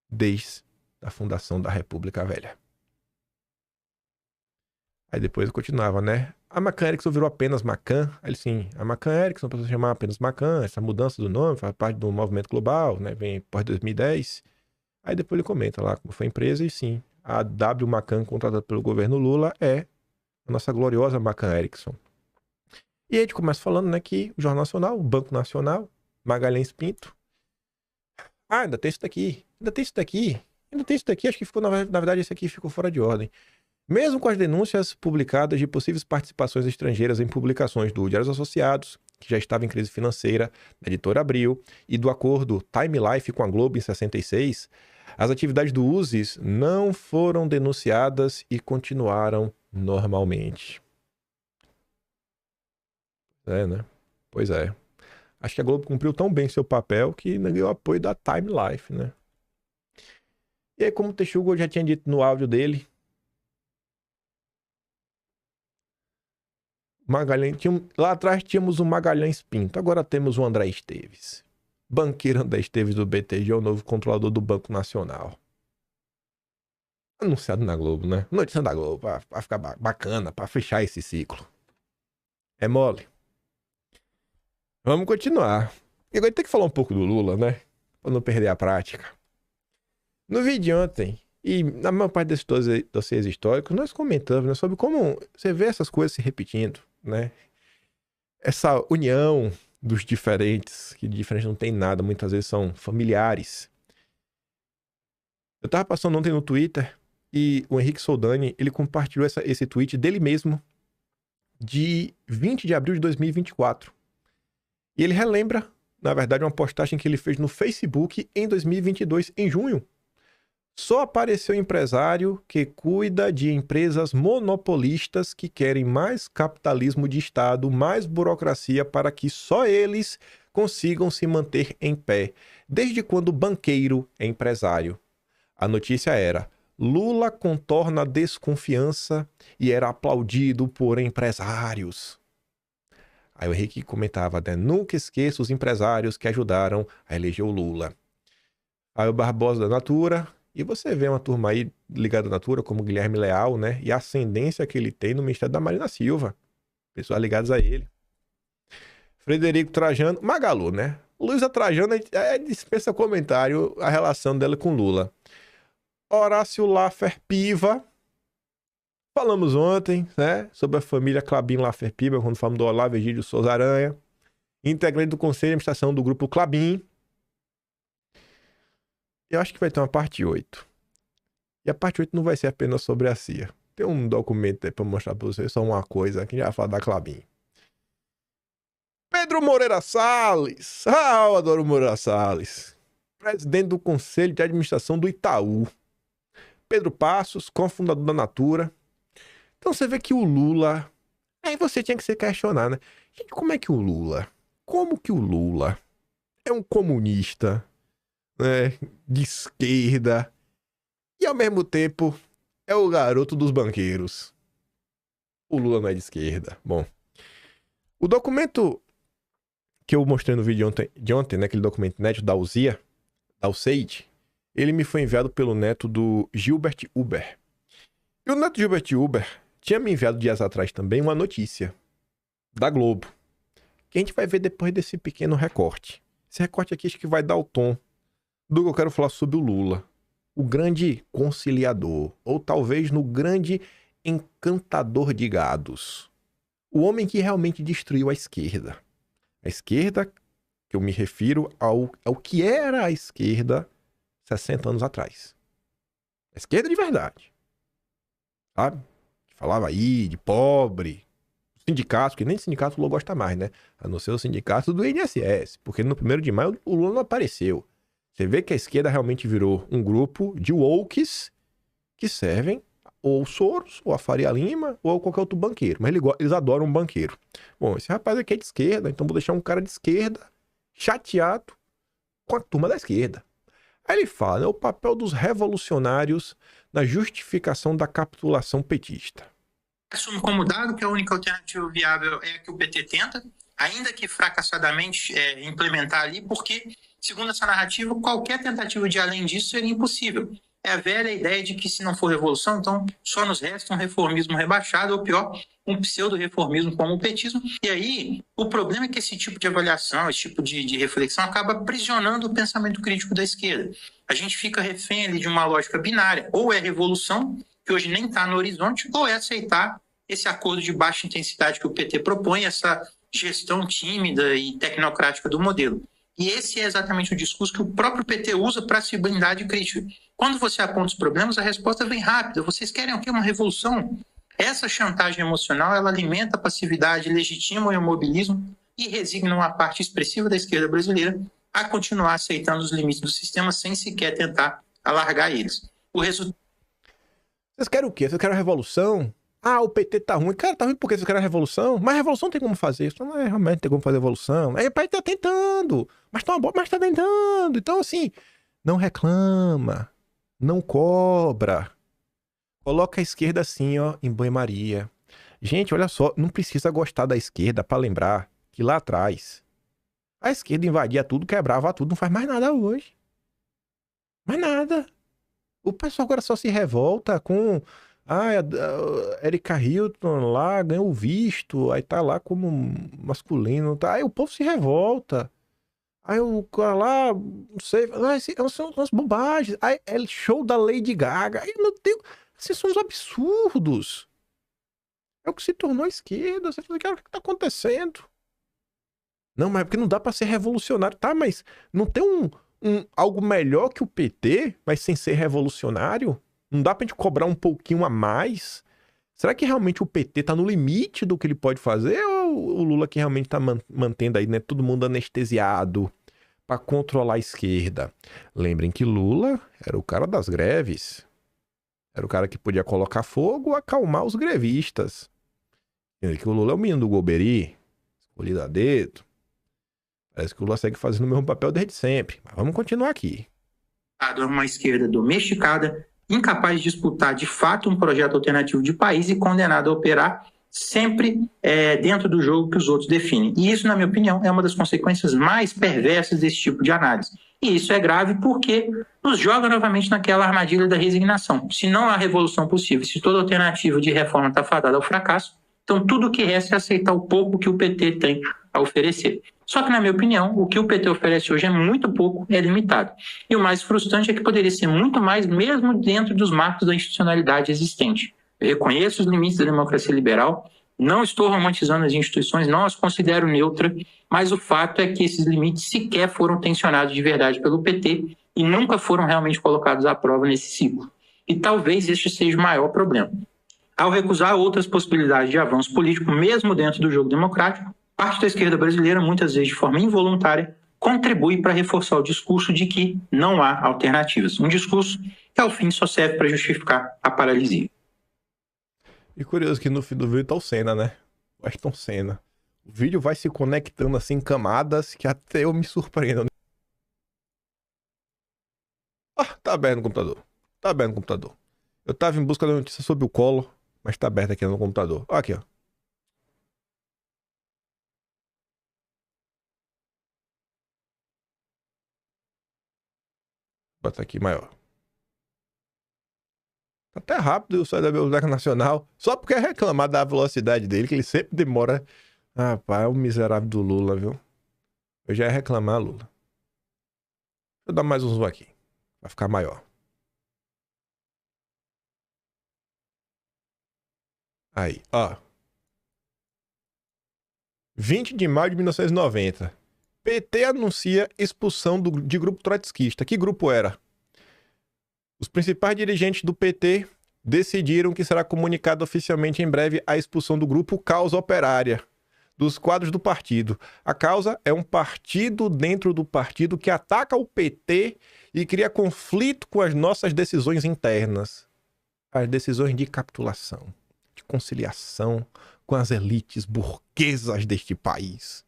desde a fundação da República Velha. Aí depois eu continuava, né? A Macan Ericsson virou apenas Macan. Aí sim, a Macan Ericsson passou a chamar apenas Macan. Essa mudança do nome faz parte do movimento global, né? Vem pós 2010. Aí depois ele comenta lá como foi a empresa e sim, a W Macan contratada pelo governo Lula é a nossa gloriosa Macan Ericsson. E aí a gente começa falando, né, que o Jornal Nacional, o Banco Nacional, Magalhães Pinto. Ainda tem isso daqui, ainda tem isso daqui, ainda tem isso daqui. Acho que ficou, na verdade, esse aqui ficou fora de ordem. Mesmo com as denúncias publicadas de possíveis participações estrangeiras em publicações do Diário dos Associados, que já estava em crise financeira, da editora Abril, e do acordo Time Life com a Globo em 66, as atividades do Usis não foram denunciadas e continuaram normalmente. É, né? Pois é. Acho que a Globo cumpriu tão bem seu papel que ganhou apoio da Time Life, né? E aí, como o Texugo já tinha dito no áudio dele, Magalhães, lá atrás tínhamos o Magalhães Pinto, agora temos o André Esteves. Banqueiro André Esteves do BTG, o novo controlador do Banco Nacional. Anunciado na Globo, né? Notícia da Globo, pra ficar bacana, pra fechar esse ciclo. É mole. Vamos continuar. E agora tem que falar um pouco do Lula, né? Pra não perder a prática. No vídeo de ontem, e na maior parte desses dossiês históricos, nós comentamos, né, sobre como você vê essas coisas se repetindo, né? Essa união dos diferentes, que de diferente não tem nada, muitas vezes são familiares. Eu tava passando ontem no Twitter e o Henrique Soldani, ele compartilhou esse tweet dele mesmo de 20 de abril de 2024. E ele relembra, na verdade, uma postagem que ele fez no Facebook em 2022, em junho. Só apareceu empresário que cuida de empresas monopolistas que querem mais capitalismo de Estado, mais burocracia para que só eles consigam se manter em pé. Desde quando banqueiro é empresário? A notícia era: Lula contorna a desconfiança e era aplaudido por empresários. Aí o Henrique comentava, né? Nunca esqueça os empresários que ajudaram a eleger o Lula. Aí o Barbosa da Natura... E você vê uma turma aí ligada à Natura, como Guilherme Leal, né? E a ascendência que ele tem no Ministério da Marina Silva. Pessoas ligadas a ele. Frederico Trajano, Magalu, né? Luísa Trajano dispensa comentário a relação dela com Lula. Horácio Laffer Piva. Falamos ontem, né? Sobre a família Klabin Laffer Piva, quando falamos do Olavo Egídio Souza Aranha. Integrante do Conselho de Administração do Grupo Klabin. Eu acho que vai ter uma parte 8. E a parte 8 não vai ser apenas sobre a CIA. Tem um documento aí pra mostrar pra vocês, só uma coisa que já vai falar da Klabin. Pedro Moreira Salles. Ah, eu adoro o Moreira Salles. Presidente do Conselho de Administração do Itaú. Pedro Passos, cofundador da Natura. Então você vê que o Lula... Aí você tinha que se questionar, né? Gente, como é que o Lula... Como que o Lula é um comunista... né, de esquerda, e ao mesmo tempo é o garoto dos banqueiros? O Lula não é de esquerda. Bom, o documento que eu mostrei no vídeo de ontem, né, aquele documento inédito da Alceide, ele me foi enviado pelo neto do Gilbert Uber. E o neto do Gilbert Uber tinha me enviado dias atrás também uma notícia da Globo, que a gente vai ver depois desse pequeno recorte. Esse recorte aqui acho que vai dar o tom do que eu quero falar sobre o Lula. O grande conciliador, ou talvez no grande encantador de gados. O homem que realmente destruiu a esquerda. A esquerda, que eu me refiro ao que era a esquerda 60 anos atrás. A esquerda de verdade. Sabe? Falava aí de pobre. Sindicato, que nem sindicato o Lula gosta mais, né? A não ser o sindicato do INSS. Porque no 1º de maio o Lula não apareceu. Você vê que a esquerda realmente virou um grupo de wokes que servem ou o Soros, ou a Faria Lima, ou qualquer outro banqueiro. Mas eles adoram um banqueiro. Bom, esse rapaz aqui é de esquerda, então vou deixar um cara de esquerda chateado com a turma da esquerda. Aí ele fala, né, o papel dos revolucionários na justificação da capitulação petista. Assumo como dado que a única alternativa viável é a que o PT tenta, ainda que fracassadamente implementar ali, porque, segundo essa narrativa, qualquer tentativa de além disso seria impossível. É a velha ideia de que se não for revolução, então só nos resta um reformismo rebaixado, ou pior, um pseudo-reformismo como o petismo. E aí, o problema é que esse tipo de avaliação, esse tipo de reflexão acaba aprisionando o pensamento crítico da esquerda. A gente fica refém ali de uma lógica binária. Ou é revolução, que hoje nem está no horizonte, ou é aceitar esse acordo de baixa intensidade que o PT propõe, essa gestão tímida e tecnocrática do modelo. E esse é exatamente o discurso que o próprio PT usa para se blindar de crítica. Quando você aponta os problemas, a resposta vem rápida. Vocês querem o quê? Uma revolução? Essa chantagem emocional, ela alimenta a passividade, legitima o imobilismo e resigna uma parte expressiva da esquerda brasileira a continuar aceitando os limites do sistema sem sequer tentar alargar eles. O resultado... Vocês querem o quê? Vocês querem a revolução? Ah, o PT tá ruim. Cara, tá ruim porque vocês querem a revolução? Mas a revolução tem como fazer isso. Não é realmente tem como fazer a revolução. Aí o pai tá tentando. Mas tá tentando. Então, assim, não reclama. Não cobra. Coloca a esquerda assim, ó, em banho-maria. Gente, olha só, não precisa gostar da esquerda pra lembrar que lá atrás a esquerda invadia tudo, quebrava tudo, não faz mais nada hoje. Mais nada. O pessoal agora só se revolta com... Ah, a Erika Hilton lá ganhou o visto, aí tá lá como masculino, tá? Aí o povo se revolta. Aí o cara lá, não sei, são umas bobagens. Aí é show da Lady Gaga. Aí, meu Deus, esses são uns absurdos. É o que se tornou a esquerda. Você fala, o que tá acontecendo? Não, mas é porque não dá pra ser revolucionário. Tá, mas não tem algo melhor que o PT, mas sem ser revolucionário? Não dá pra gente cobrar um pouquinho a mais? Será que realmente o PT tá no limite do que ele pode fazer? Ou o Lula que realmente tá mantendo aí, né, todo mundo anestesiado pra controlar a esquerda? Lembrem que Lula era o cara das greves. Era o cara que podia colocar fogo, acalmar os grevistas. Que o Lula é o menino do Golbery, escolhido a dedo. Parece que o Lula segue fazendo o mesmo papel desde sempre. Mas vamos continuar aqui. Uma esquerda domesticada, incapaz de disputar de fato um projeto alternativo de país e condenado a operar sempre dentro do jogo que os outros definem. E isso, na minha opinião, é uma das consequências mais perversas desse tipo de análise. E isso é grave porque nos joga novamente naquela armadilha da resignação. Se não há revolução possível, se toda alternativa de reforma está fadada ao fracasso, então tudo o que resta é aceitar o pouco que o PT tem a oferecer. Só que, na minha opinião, o que o PT oferece hoje é muito pouco, é limitado. E o mais frustrante é que poderia ser muito mais mesmo dentro dos marcos da institucionalidade existente. Eu reconheço os limites da democracia liberal, não estou romantizando as instituições, não as considero neutras, mas o fato é que esses limites sequer foram tensionados de verdade pelo PT e nunca foram realmente colocados à prova nesse ciclo. E talvez este seja o maior problema. Ao recusar outras possibilidades de avanço político, mesmo dentro do jogo democrático, parte da esquerda brasileira, muitas vezes de forma involuntária, contribui para reforçar o discurso de que não há alternativas. Um discurso que, ao fim, só serve para justificar a paralisia. E curioso que no fim do vídeo tá o Senna, né? O Ayrton Senna. O vídeo vai se conectando assim em camadas que até eu me surpreendo. Ah, tá aberto no computador. Tá aberto no computador. Eu tava em busca da notícia sobre o Collor, mas tá aberto aqui no computador. Ó, aqui, ó. Bota aqui maior. Tá até rápido o site da Biblioteca Nacional. Só porque é reclamar da velocidade dele, que ele sempre demora. Ah, pá, é o miserável do Lula, viu? Eu já ia reclamar, Lula. Deixa eu dar mais um zoom aqui. Vai ficar maior. Aí, ó. 20 de maio de 1990. PT anuncia expulsão de grupo trotskista. Que grupo era? Os principais dirigentes do PT decidiram que será comunicado oficialmente em breve a expulsão do grupo Causa Operária dos quadros do partido. A Causa é um partido dentro do partido que ataca o PT e cria conflito com as nossas decisões internas. As decisões de capitulação, de conciliação com as elites burguesas deste país.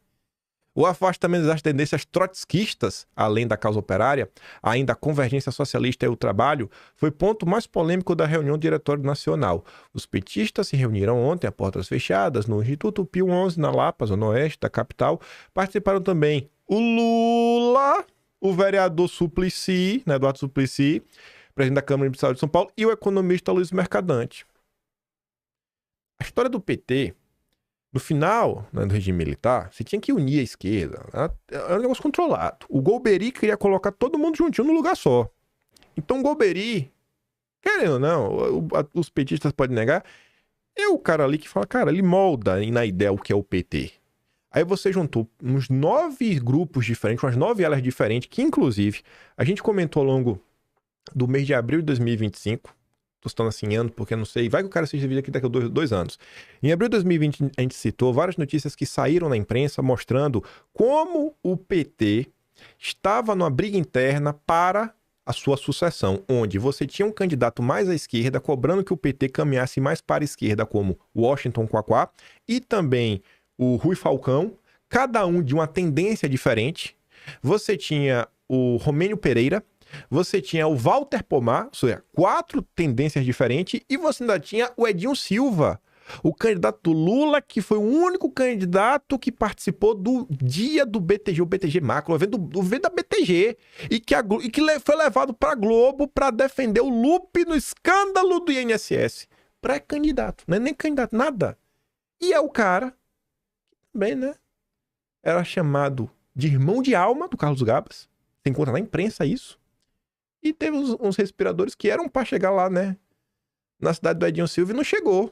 O afastamento das tendências trotskistas, além da causa operária, ainda a convergência socialista e o trabalho, foi ponto mais polêmico da reunião do Diretório Nacional. Os petistas se reuniram ontem a portas fechadas no Instituto Pio XI, na Lapa, zona oeste da capital. Participaram também o Lula, o vereador Suplicy, né, Eduardo Suplicy, presidente da Câmara Municipal de São Paulo, e o economista Luiz Mercadante. A história do PT... No final, né, do regime militar, você tinha que unir a esquerda. Era um negócio controlado. O Golbery queria colocar todo mundo juntinho num lugar só. Então o Golbery, querendo ou não, os petistas podem negar, é o cara ali que fala, cara, ele molda na ideia o que é o PT. Aí você juntou uns 9 grupos diferentes, umas 9 alas diferentes, que inclusive a gente comentou ao longo do mês de abril de 2025, tô citando assim ano, porque não sei, vai que o cara seja vídeo aqui daqui a 2 anos. Em abril de 2020, a gente citou várias notícias que saíram na imprensa mostrando como o PT estava numa briga interna para a sua sucessão, onde você tinha um candidato mais à esquerda cobrando que o PT caminhasse mais para a esquerda, como Washington Quaquá, e também o Rui Falcão, cada um de uma tendência diferente. Você tinha o Romênio Pereira, você tinha o Walter Pomar, ou seja, 4 tendências diferentes, e você ainda tinha o Edinho Silva. O candidato do Lula, que foi o único candidato que participou do dia do BTG, o BTG Macro, o evento da BTG, e que foi levado pra Globo pra defender o Lupe no escândalo do INSS. Pré-candidato, não é nem candidato, nada. E é o cara, bem, né? Era chamado de irmão de alma do Carlos Gabas. Você encontra na imprensa isso. E teve uns respiradores que eram pra chegar lá, né? Na cidade do Edinho Silva e não chegou.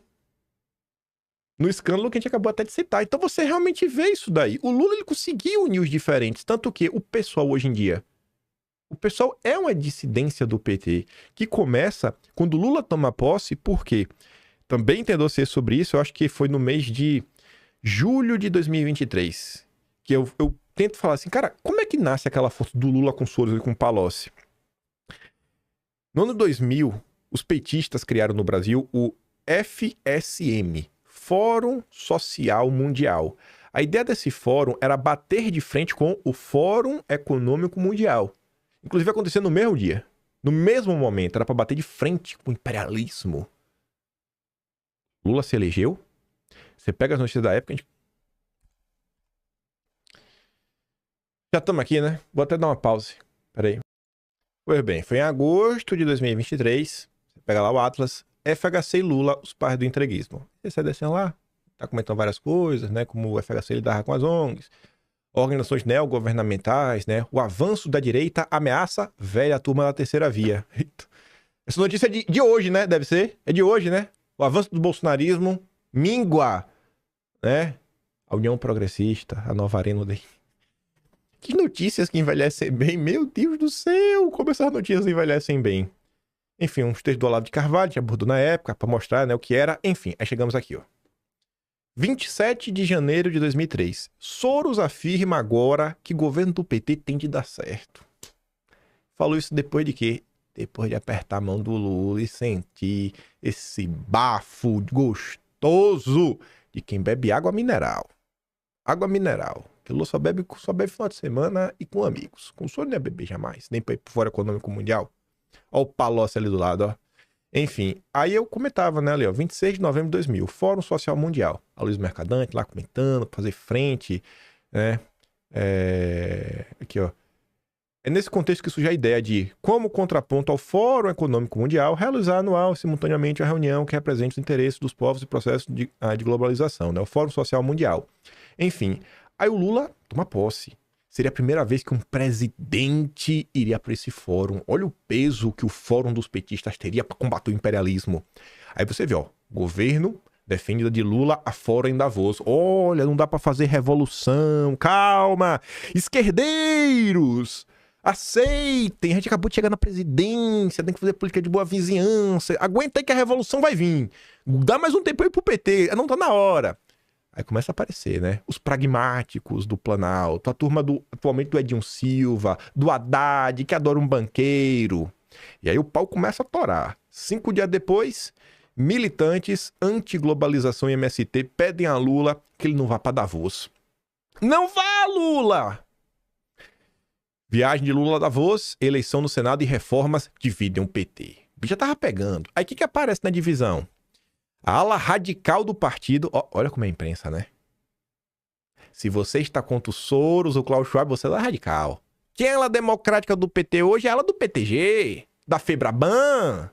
No escândalo que a gente acabou até de citar. Então você realmente vê isso daí. O Lula, ele conseguiu unir os diferentes. Tanto que o pessoal hoje em dia... O pessoal é uma dissidência do PT. Que começa quando o Lula toma posse. Por quê? Também tem dossiê sobre isso. Eu acho que foi no mês de julho de 2023. Que eu tento falar assim, cara, como é que nasce aquela foto do Lula com Soros e com Palocci? No ano 2000, os petistas criaram no Brasil o FSM, Fórum Social Mundial. A ideia desse fórum era bater de frente com o Fórum Econômico Mundial. Inclusive aconteceu no mesmo dia, no mesmo momento, era para bater de frente com o imperialismo. Lula se elegeu. Você pega as notícias da época, a gente... Já estamos aqui, né? Vou até dar uma pause. Peraí. Pois bem, foi em agosto de 2023. Você pega lá o Atlas. FHC e Lula, os pais do entreguismo. Esse é descendo lá. Tá comentando várias coisas, né? Como o FHC lidava com as ONGs. Organizações neogovernamentais, né? O avanço da direita ameaça velha turma da terceira via. Essa notícia é de hoje, né? Deve ser. É de hoje, né? O avanço do bolsonarismo mingua, né? A União Progressista, a nova arena daí. Que notícias que envelhecem bem. Meu Deus do céu, como essas notícias envelhecem bem. Enfim, uns textos do Olavo de Carvalho, já abordou na época, para mostrar, né, o que era. Enfim, aí chegamos aqui, ó. 27 de janeiro de 2003. Soros afirma agora que o governo do PT tem de dar certo. Falou isso depois de quê? Depois de apertar a mão do Lula e sentir esse bafo gostoso de quem bebe água mineral. Água mineral. Que o Lula só bebe final de semana e com amigos. Com o Soro não ia beber jamais. Nem para ir pro Fórum Econômico Mundial. Olha o Palocci ali do lado, ó. Enfim, aí eu comentava, né, ali, ó, 26 de novembro de 2000, Fórum Social Mundial. A Luiz Mercadante lá comentando, fazer frente, né? Aqui, ó. É nesse contexto que surge a ideia de, como contraponto ao Fórum Econômico Mundial, realizar anual simultaneamente a reunião que representa os interesses dos povos e processos de globalização, né? O Fórum Social Mundial. Enfim, aí o Lula toma posse. Seria a primeira vez que um presidente iria para esse fórum. Olha o peso que o fórum dos petistas teria para combater o imperialismo. Aí você vê, ó, governo defendida de Lula a fórum em Davos. Olha, não dá para fazer revolução. Calma, esquerdeiros, aceitem. A gente acabou de chegar na presidência, tem que fazer política de boa vizinhança. Aguenta aí que a revolução vai vir. Dá mais um tempo aí pro PT. Não tá na hora. Aí começa a aparecer, né? Os pragmáticos do Planalto, a turma atualmente do Edinho Silva, do Haddad, que adora um banqueiro. E aí o pau começa a torar. 5 dias depois, militantes anti-globalização e MST pedem a Lula que ele não vá para Davos. Não vá, Lula! Viagem de Lula a Davos, eleição no Senado e reformas dividem o PT. O bicho já tava pegando. Aí o que aparece na divisão? A ala radical do partido... olha como é a imprensa, né? Se você está contra o Soros, o Klaus Schwab, você é ala radical. Quem é a ala democrática do PT hoje é a ala do PTG, da Febraban.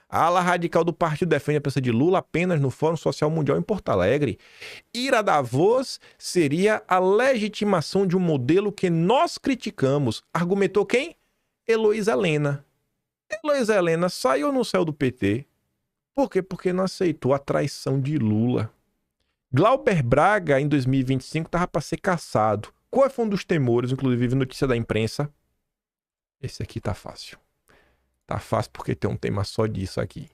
A ala radical do partido defende a presença de Lula apenas no Fórum Social Mundial em Porto Alegre. Ir a Davos seria a legitimação de um modelo que nós criticamos. Argumentou quem? Heloísa Helena. Heloísa Helena saiu no céu do PT. Por quê? Porque não aceitou a traição de Lula. Glauber Braga, em 2025, estava para ser caçado. Qual foi um dos temores, inclusive notícia da imprensa? Esse aqui tá fácil. Tá fácil porque tem um tema só disso aqui.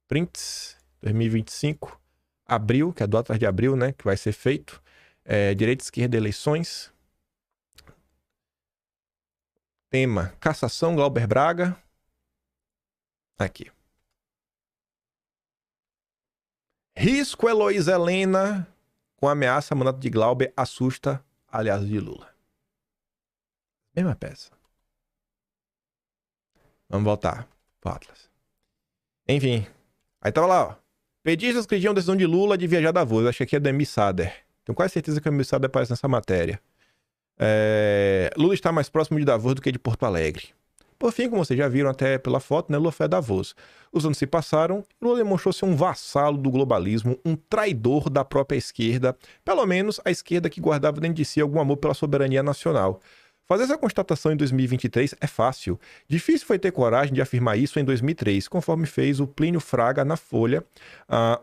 Prints, 2025, abril, que é do atrás de abril, né? Que vai ser feito. Direita e esquerda, eleições. Tema, cassação, Glauber Braga. Aqui. Risco Heloísa Helena com ameaça, mandato de Glauber assusta aliados de Lula. Mesma peça. Vamos voltar pro Atlas. Enfim. Aí tava lá, ó. Petistas critiam a decisão de Lula de viajar a Davos. Acho que aqui é do Emi Sader. Tenho quase certeza que o Emi Sader aparece nessa matéria. Lula está mais próximo de Davos do que de Porto Alegre. Por fim, como vocês já viram até pela foto, né, Lula foi a Davos. Os anos se passaram, Lula demonstrou ser um vassalo do globalismo, um traidor da própria esquerda, pelo menos a esquerda que guardava dentro de si algum amor pela soberania nacional. Fazer essa constatação em 2023 é fácil. Difícil foi ter coragem de afirmar isso em 2003, conforme fez o Plínio Fraga na Folha,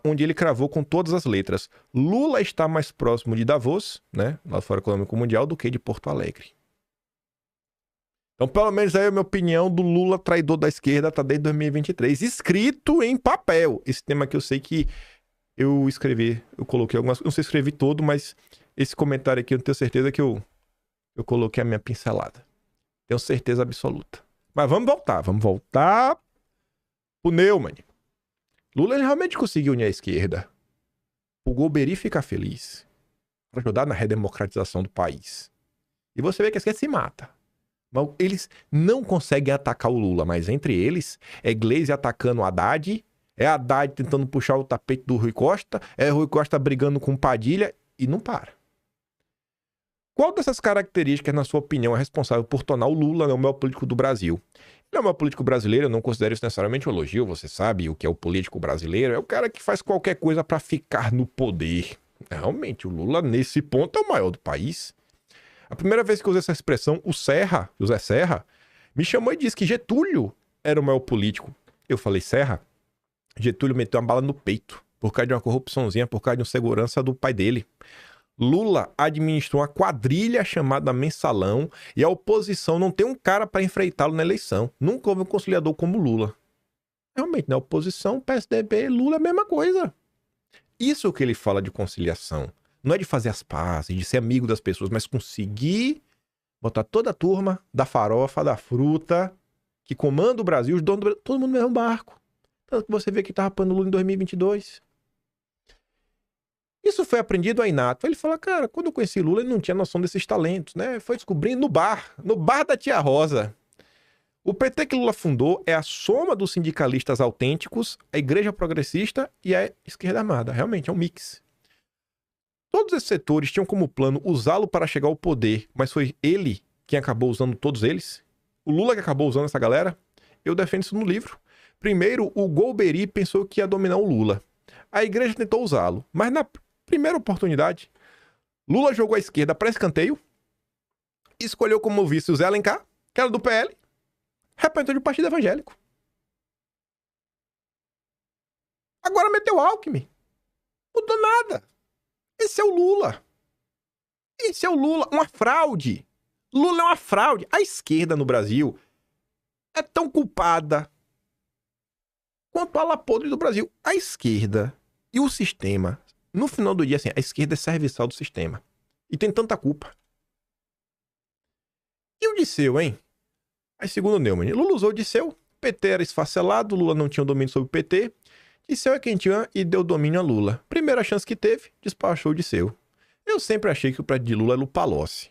onde ele cravou com todas as letras: Lula está mais próximo de Davos, né, lá do Fórum Econômico Mundial, do que de Porto Alegre. Então, pelo menos aí a minha opinião do Lula traidor da esquerda tá desde 2023, escrito em papel. Esse tema que eu sei que eu escrevi, eu coloquei algumas, não sei se escrevi todo, mas esse comentário aqui eu tenho certeza que eu coloquei a minha pincelada. Tenho certeza absoluta. Mas vamos voltar pro Neumann. Lula ele realmente conseguiu unir a esquerda. O Golbery fica feliz para ajudar na redemocratização do país. E você vê que a esquerda se mata. Mas eles não conseguem atacar o Lula, mas entre eles é Gleisi atacando o Haddad, é Haddad tentando puxar o tapete do Rui Costa, é Rui Costa brigando com Padilha e não para. Qual dessas características, na sua opinião, é responsável por tornar o Lula o maior político do Brasil? Ele é o maior político brasileiro, eu não considero isso necessariamente um elogio, você sabe o que é o político brasileiro, é o cara que faz qualquer coisa para ficar no poder. Realmente, o Lula, nesse ponto, é o maior do país. A primeira vez que eu usei essa expressão, o José Serra, me chamou e disse que Getúlio era o maior político. Eu falei, Serra, Getúlio meteu uma bala no peito, por causa de uma corrupçãozinha, por causa de uma segurança do pai dele. Lula administrou uma quadrilha chamada Mensalão e a oposição não tem um cara para enfrentá-lo na eleição. Nunca houve um conciliador como Lula. Realmente, na oposição, PSDB, Lula é a mesma coisa. Isso que ele fala de conciliação. Não é de fazer as pazes, de ser amigo das pessoas, mas conseguir botar toda a turma da farofa, da fruta, que comanda o Brasil, os donos do Brasil, todo mundo no mesmo barco. Tanto que você vê que tava apoiando o Lula em 2022. Isso foi aprendido a Inato. Ele fala, cara, quando eu conheci Lula, ele não tinha noção desses talentos, né? Foi descobrindo no bar da Tia Rosa. O PT que Lula fundou é a soma dos sindicalistas autênticos, a igreja progressista e a esquerda armada. Realmente, é um mix. Todos esses setores tinham como plano usá-lo para chegar ao poder, mas foi ele quem acabou usando todos eles? O Lula que acabou usando essa galera? Eu defendo isso no livro. Primeiro, o Golbery pensou que ia dominar o Lula. A igreja tentou usá-lo, mas na primeira oportunidade, Lula jogou a esquerda para escanteio, escolheu como vice o Zé Alencar, que era do PL, representou de partido evangélico. Agora meteu Alckmin. Mudou nada. Esse é o Lula. Esse é o Lula. Uma fraude. Lula é uma fraude. A esquerda no Brasil é tão culpada quanto a ala podre do Brasil. A esquerda e o sistema, no final do dia, assim, a esquerda é serviçal do sistema. E tem tanta culpa. E o Disseu, hein? Aí, segundo o Neumann, Lula usou o Disseu, PT era esfacelado, Lula não tinha domínio sobre o PT, Disseu é quem tinha e deu domínio a Lula. Primeira chance que teve, despachou o Disseu. Eu sempre achei que o prédio de Lula era o Palocci.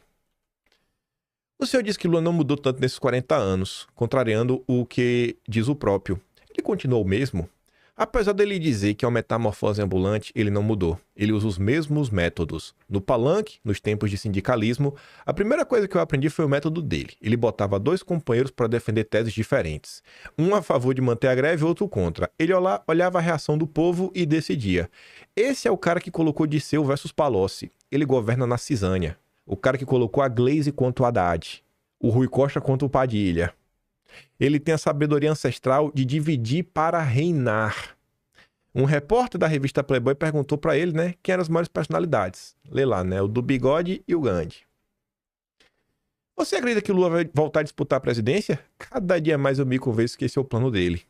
O senhor disse que Lula não mudou tanto nesses 40 anos, contrariando o que diz o próprio. Ele continuou o mesmo? Apesar dele dizer que é uma metamorfose ambulante, ele não mudou. Ele usa os mesmos métodos. No palanque, nos tempos de sindicalismo, a primeira coisa que eu aprendi foi o método dele. Ele botava dois companheiros para defender teses diferentes. Um a favor de manter a greve e outro contra. Ele olhava a reação do povo e decidia. Esse é o cara que colocou Disseu versus Palocci. Ele governa na cisânia. O cara que colocou a Gleisi contra o Haddad. O Rui Costa contra o Padilha. Ele tem a sabedoria ancestral de dividir para reinar. Um repórter da revista Playboy perguntou para ele, né, quem eram as maiores personalidades. Lê lá, né, o do Bigode e o Gandhi. Você acredita que o Lula vai voltar a disputar a presidência? Cada dia mais eu me convenço que esse é o plano dele.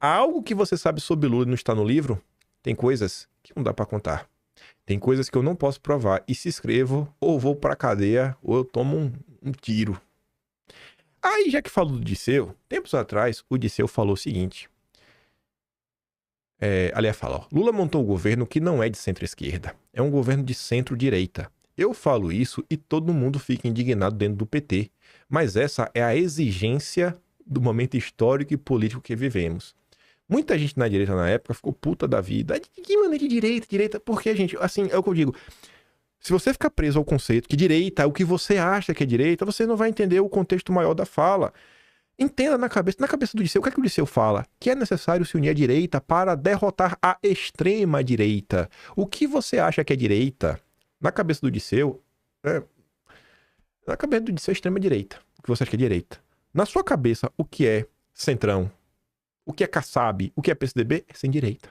Há algo que você sabe sobre Lula e não está no livro? Tem coisas que não dá para contar. Tem coisas que eu não posso provar. E se escrevo, ou vou pra cadeia, ou eu tomo um tiro. Aí, já que falou do Disseu, tempos atrás, o Disseu falou o seguinte. Aliás, fala, Lula montou um governo que não é de centro-esquerda. É um governo de centro-direita. Eu falo isso e todo mundo fica indignado dentro do PT. Mas essa é a exigência do momento histórico e político que vivemos. Muita gente na direita na época ficou puta da vida. De que maneira de direita? Porque, gente, assim, é o que eu digo. Se você ficar preso ao conceito que direita é o que você acha que é direita, você não vai entender o contexto maior da fala. Entenda na cabeça do Dirceu, o que é que o Dirceu fala? Que é necessário se unir à direita para derrotar a extrema direita. O que você acha que é direita? Na cabeça do Dirceu, na cabeça do Dirceu é extrema direita. O que você acha que é direita? Na sua cabeça, o que é centrão? O que é Kassab? O que é PSDB? É sem direita.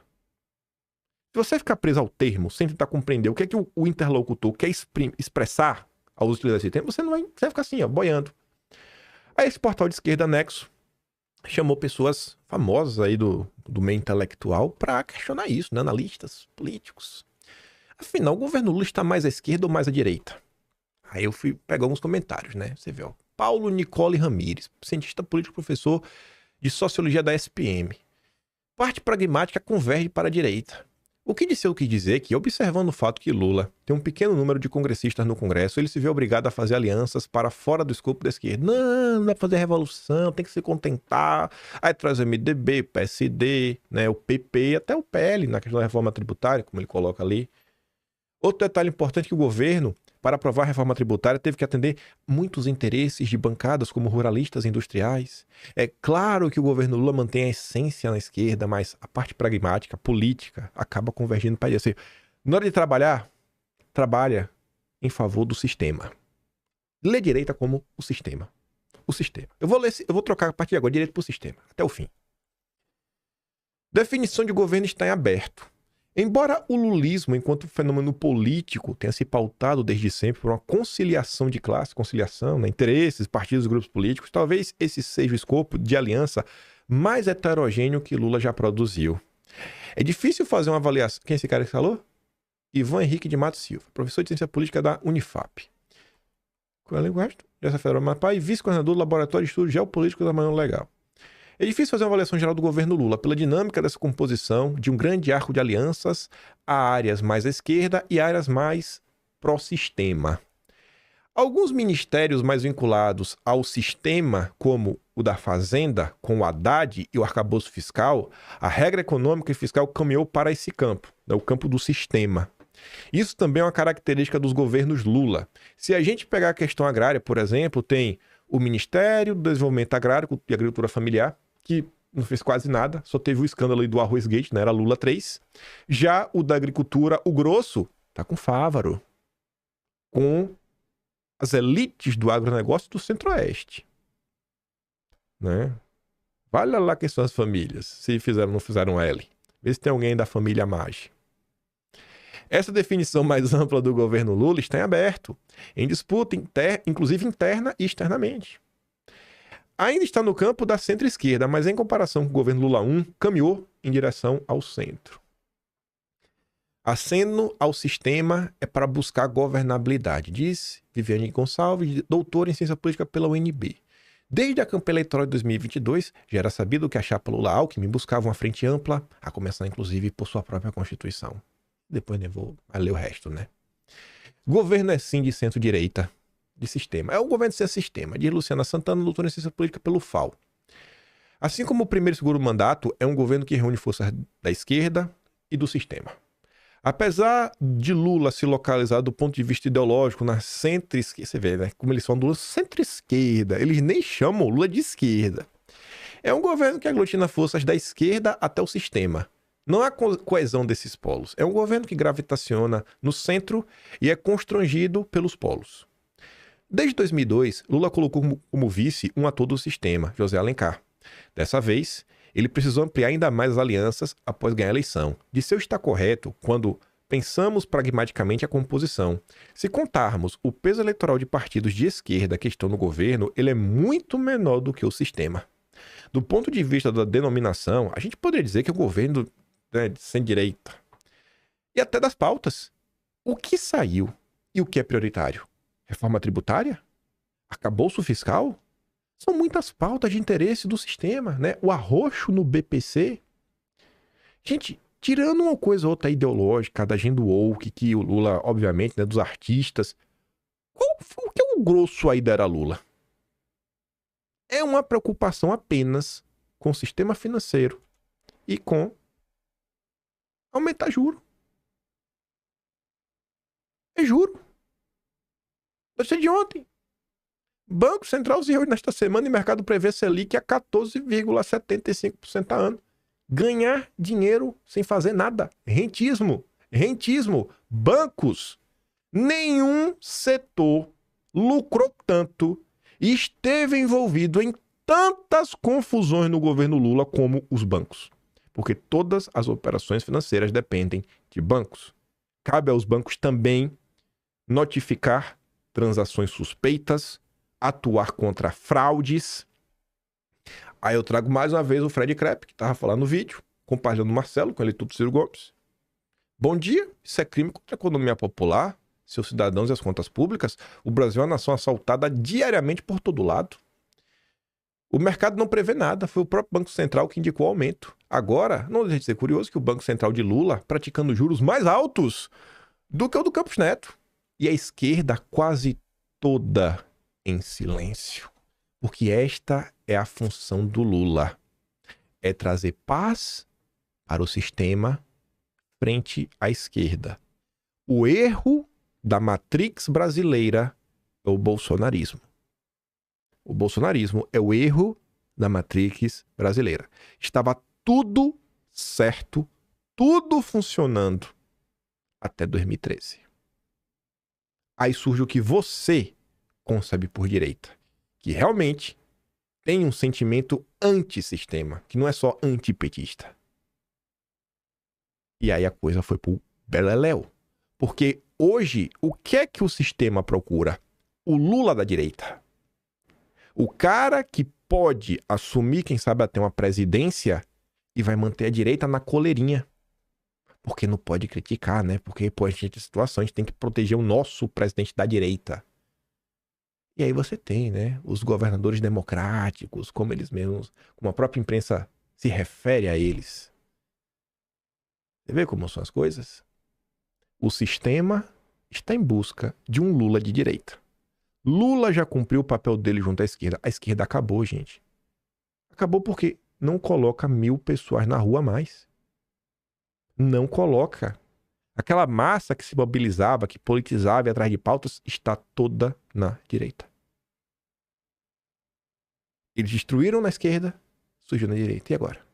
Se você ficar preso ao termo, sem tentar compreender o que é que o interlocutor quer expressar ao utilizar esse termo, você vai ficar assim, ó, boiando. Aí esse portal de esquerda, Nexo, chamou pessoas famosas aí do meio intelectual para questionar isso, né? Analistas, políticos. Afinal, o governo Lula está mais à esquerda ou mais à direita? Aí eu fui pegar alguns comentários, né? Você vê, ó. Paulo Nicole Ramires, cientista político, professor de Sociologia da SPM. Parte pragmática converge para a direita. O que Dirceu quis dizer é que, observando o fato que Lula tem um pequeno número de congressistas no Congresso, ele se vê obrigado a fazer alianças para fora do escopo da esquerda. Não vai fazer revolução, tem que se contentar. Aí traz o MDB, o PSD, né, o PP, até o PL, na questão da reforma tributária, como ele coloca ali. Outro detalhe importante é que o governo, para aprovar a reforma tributária, teve que atender muitos interesses de bancadas como ruralistas e industriais. É claro que o governo Lula mantém a essência na esquerda, mas a parte pragmática, política, acaba convergindo para isso. Na hora de trabalhar, trabalha em favor do sistema. Lê direita como o sistema. O sistema. Eu vou trocar a partir de agora direito para o sistema, até o fim. Definição de governo está em aberto. Embora o lulismo, enquanto fenômeno político, tenha se pautado desde sempre por uma conciliação de classe, né, interesses, partidos e grupos políticos, talvez esse seja o escopo de aliança mais heterogêneo que Lula já produziu. É difícil fazer uma avaliação... Quem é esse cara que falou? Ivan Henrique de Matos Silva, professor de Ciência Política da Unifap. Qual é a linguagem? Essa Federal Amapá e vice-coordenador do Laboratório de Estudos Geopolíticos da Manhã Legal. É difícil fazer uma avaliação geral do governo Lula pela dinâmica dessa composição de um grande arco de alianças a áreas mais à esquerda e áreas mais pró-sistema. Alguns ministérios mais vinculados ao sistema, como o da Fazenda, com o Haddad e o arcabouço fiscal, a regra econômica e fiscal caminhou para esse campo, né, o campo do sistema. Isso também é uma característica dos governos Lula. Se a gente pegar a questão agrária, por exemplo, tem o Ministério do Desenvolvimento Agrário e Agricultura Familiar, que não fez quase nada, só teve o escândalo aí do Arroz Gate, né? Era Lula 3. Já o da Agricultura, o grosso, tá com Fávaro. Com as elites do agronegócio do Centro-Oeste. Né? Vale lá quem são as famílias, se fizeram ou não fizeram L. Vê se tem alguém da família Maggi. Essa definição mais ampla do governo Lula está em aberto, em disputa, inclusive interna e externamente. Ainda está no campo da centro-esquerda, mas em comparação com o governo Lula 1, caminhou em direção ao centro. Aceno ao sistema é para buscar governabilidade, disse Viviane Gonçalves, doutora em ciência política pela UNB. Desde a campanha eleitoral de 2022, já era sabido que a chapa Lula-Alckmin buscava uma frente ampla, a começar inclusive por sua própria Constituição. Depois eu vou ler o resto, né? Governo é sim de centro-direita, de sistema. É o governo de ser sistema, de Luciana Santana, doutora em ciência política pelo FAO. Assim como o primeiro e segundo mandato, é um governo que reúne forças da esquerda e do sistema. Apesar de Lula se localizar do ponto de vista ideológico na centro-esquerda, você vê, né? Como eles falam do Lula centro-esquerda, eles nem chamam Lula de esquerda. É um governo que aglutina forças da esquerda até o sistema. Não há coesão desses polos. É um governo que gravitaciona no centro e é constrangido pelos polos. Desde 2002, Lula colocou como vice um ator do sistema, José Alencar. Dessa vez, ele precisou ampliar ainda mais as alianças após ganhar a eleição. Dirceu está correto quando pensamos pragmaticamente a composição. Se contarmos o peso eleitoral de partidos de esquerda que estão no governo, ele é muito menor do que o sistema. Do ponto de vista da denominação, a gente poderia dizer que o governo é de centro-direita. E até das pautas. O que saiu e o que é prioritário? Reforma tributária? Arcabouço fiscal? São muitas pautas de interesse do sistema, né? O arroxo no BPC. Gente, tirando uma coisa ou outra ideológica, da agenda woke, que o Lula, obviamente, né, dos artistas, o que é o grosso aí da era Lula? É uma preocupação apenas com o sistema financeiro, e com aumentar juro. É juro. Deve ser de ontem. Banco Central se reúne nesta semana e o mercado prevê Selic a 14,75% a ano. Ganhar dinheiro sem fazer nada. Rentismo. Rentismo. Bancos. Nenhum setor lucrou tanto e esteve envolvido em tantas confusões no governo Lula como os bancos. Porque todas as operações financeiras dependem de bancos. Cabe aos bancos também notificar transações suspeitas, atuar contra fraudes. Aí eu trago mais uma vez o Fred Krepp, que estava falando no vídeo, compartilhando o Marcelo com ele tudo Ciro Gomes. Bom dia, isso é crime contra a economia popular, seus cidadãos e as contas públicas. O Brasil é uma nação assaltada diariamente por todo lado. O mercado não prevê nada, foi o próprio Banco Central que indicou o aumento. Agora, não deixa de ser curioso que o Banco Central de Lula praticando juros mais altos do que o do Campos Neto. E a esquerda quase toda em silêncio. Porque esta é a função do Lula. É trazer paz para o sistema frente à esquerda. O erro da Matrix brasileira é o bolsonarismo. O bolsonarismo é o erro da Matrix brasileira. Estava tudo certo, tudo funcionando até 2013. Aí surge o que você concebe por direita, que realmente tem um sentimento antissistema, que não é só antipetista. E aí a coisa foi pro beleléu. Porque hoje, o que é que o sistema procura? O Lula da direita. O cara que pode assumir, quem sabe, até uma presidência e vai manter a direita na coleirinha. Porque não pode criticar, né? Porque, pô, a gente tem situação, a gente tem que proteger o nosso presidente da direita. E aí você tem, né? Os governadores democráticos, como eles mesmos, como a própria imprensa se refere a eles. Você vê como são as coisas? O sistema está em busca de um Lula de direita. Lula já cumpriu o papel dele junto à esquerda. A esquerda acabou, gente. Acabou porque não coloca 1.000 pessoas na rua mais. Não coloca. Aquela massa que se mobilizava, que politizava e atrás de pautas, está toda na direita. Eles destruíram na esquerda, surgiu na direita. E agora?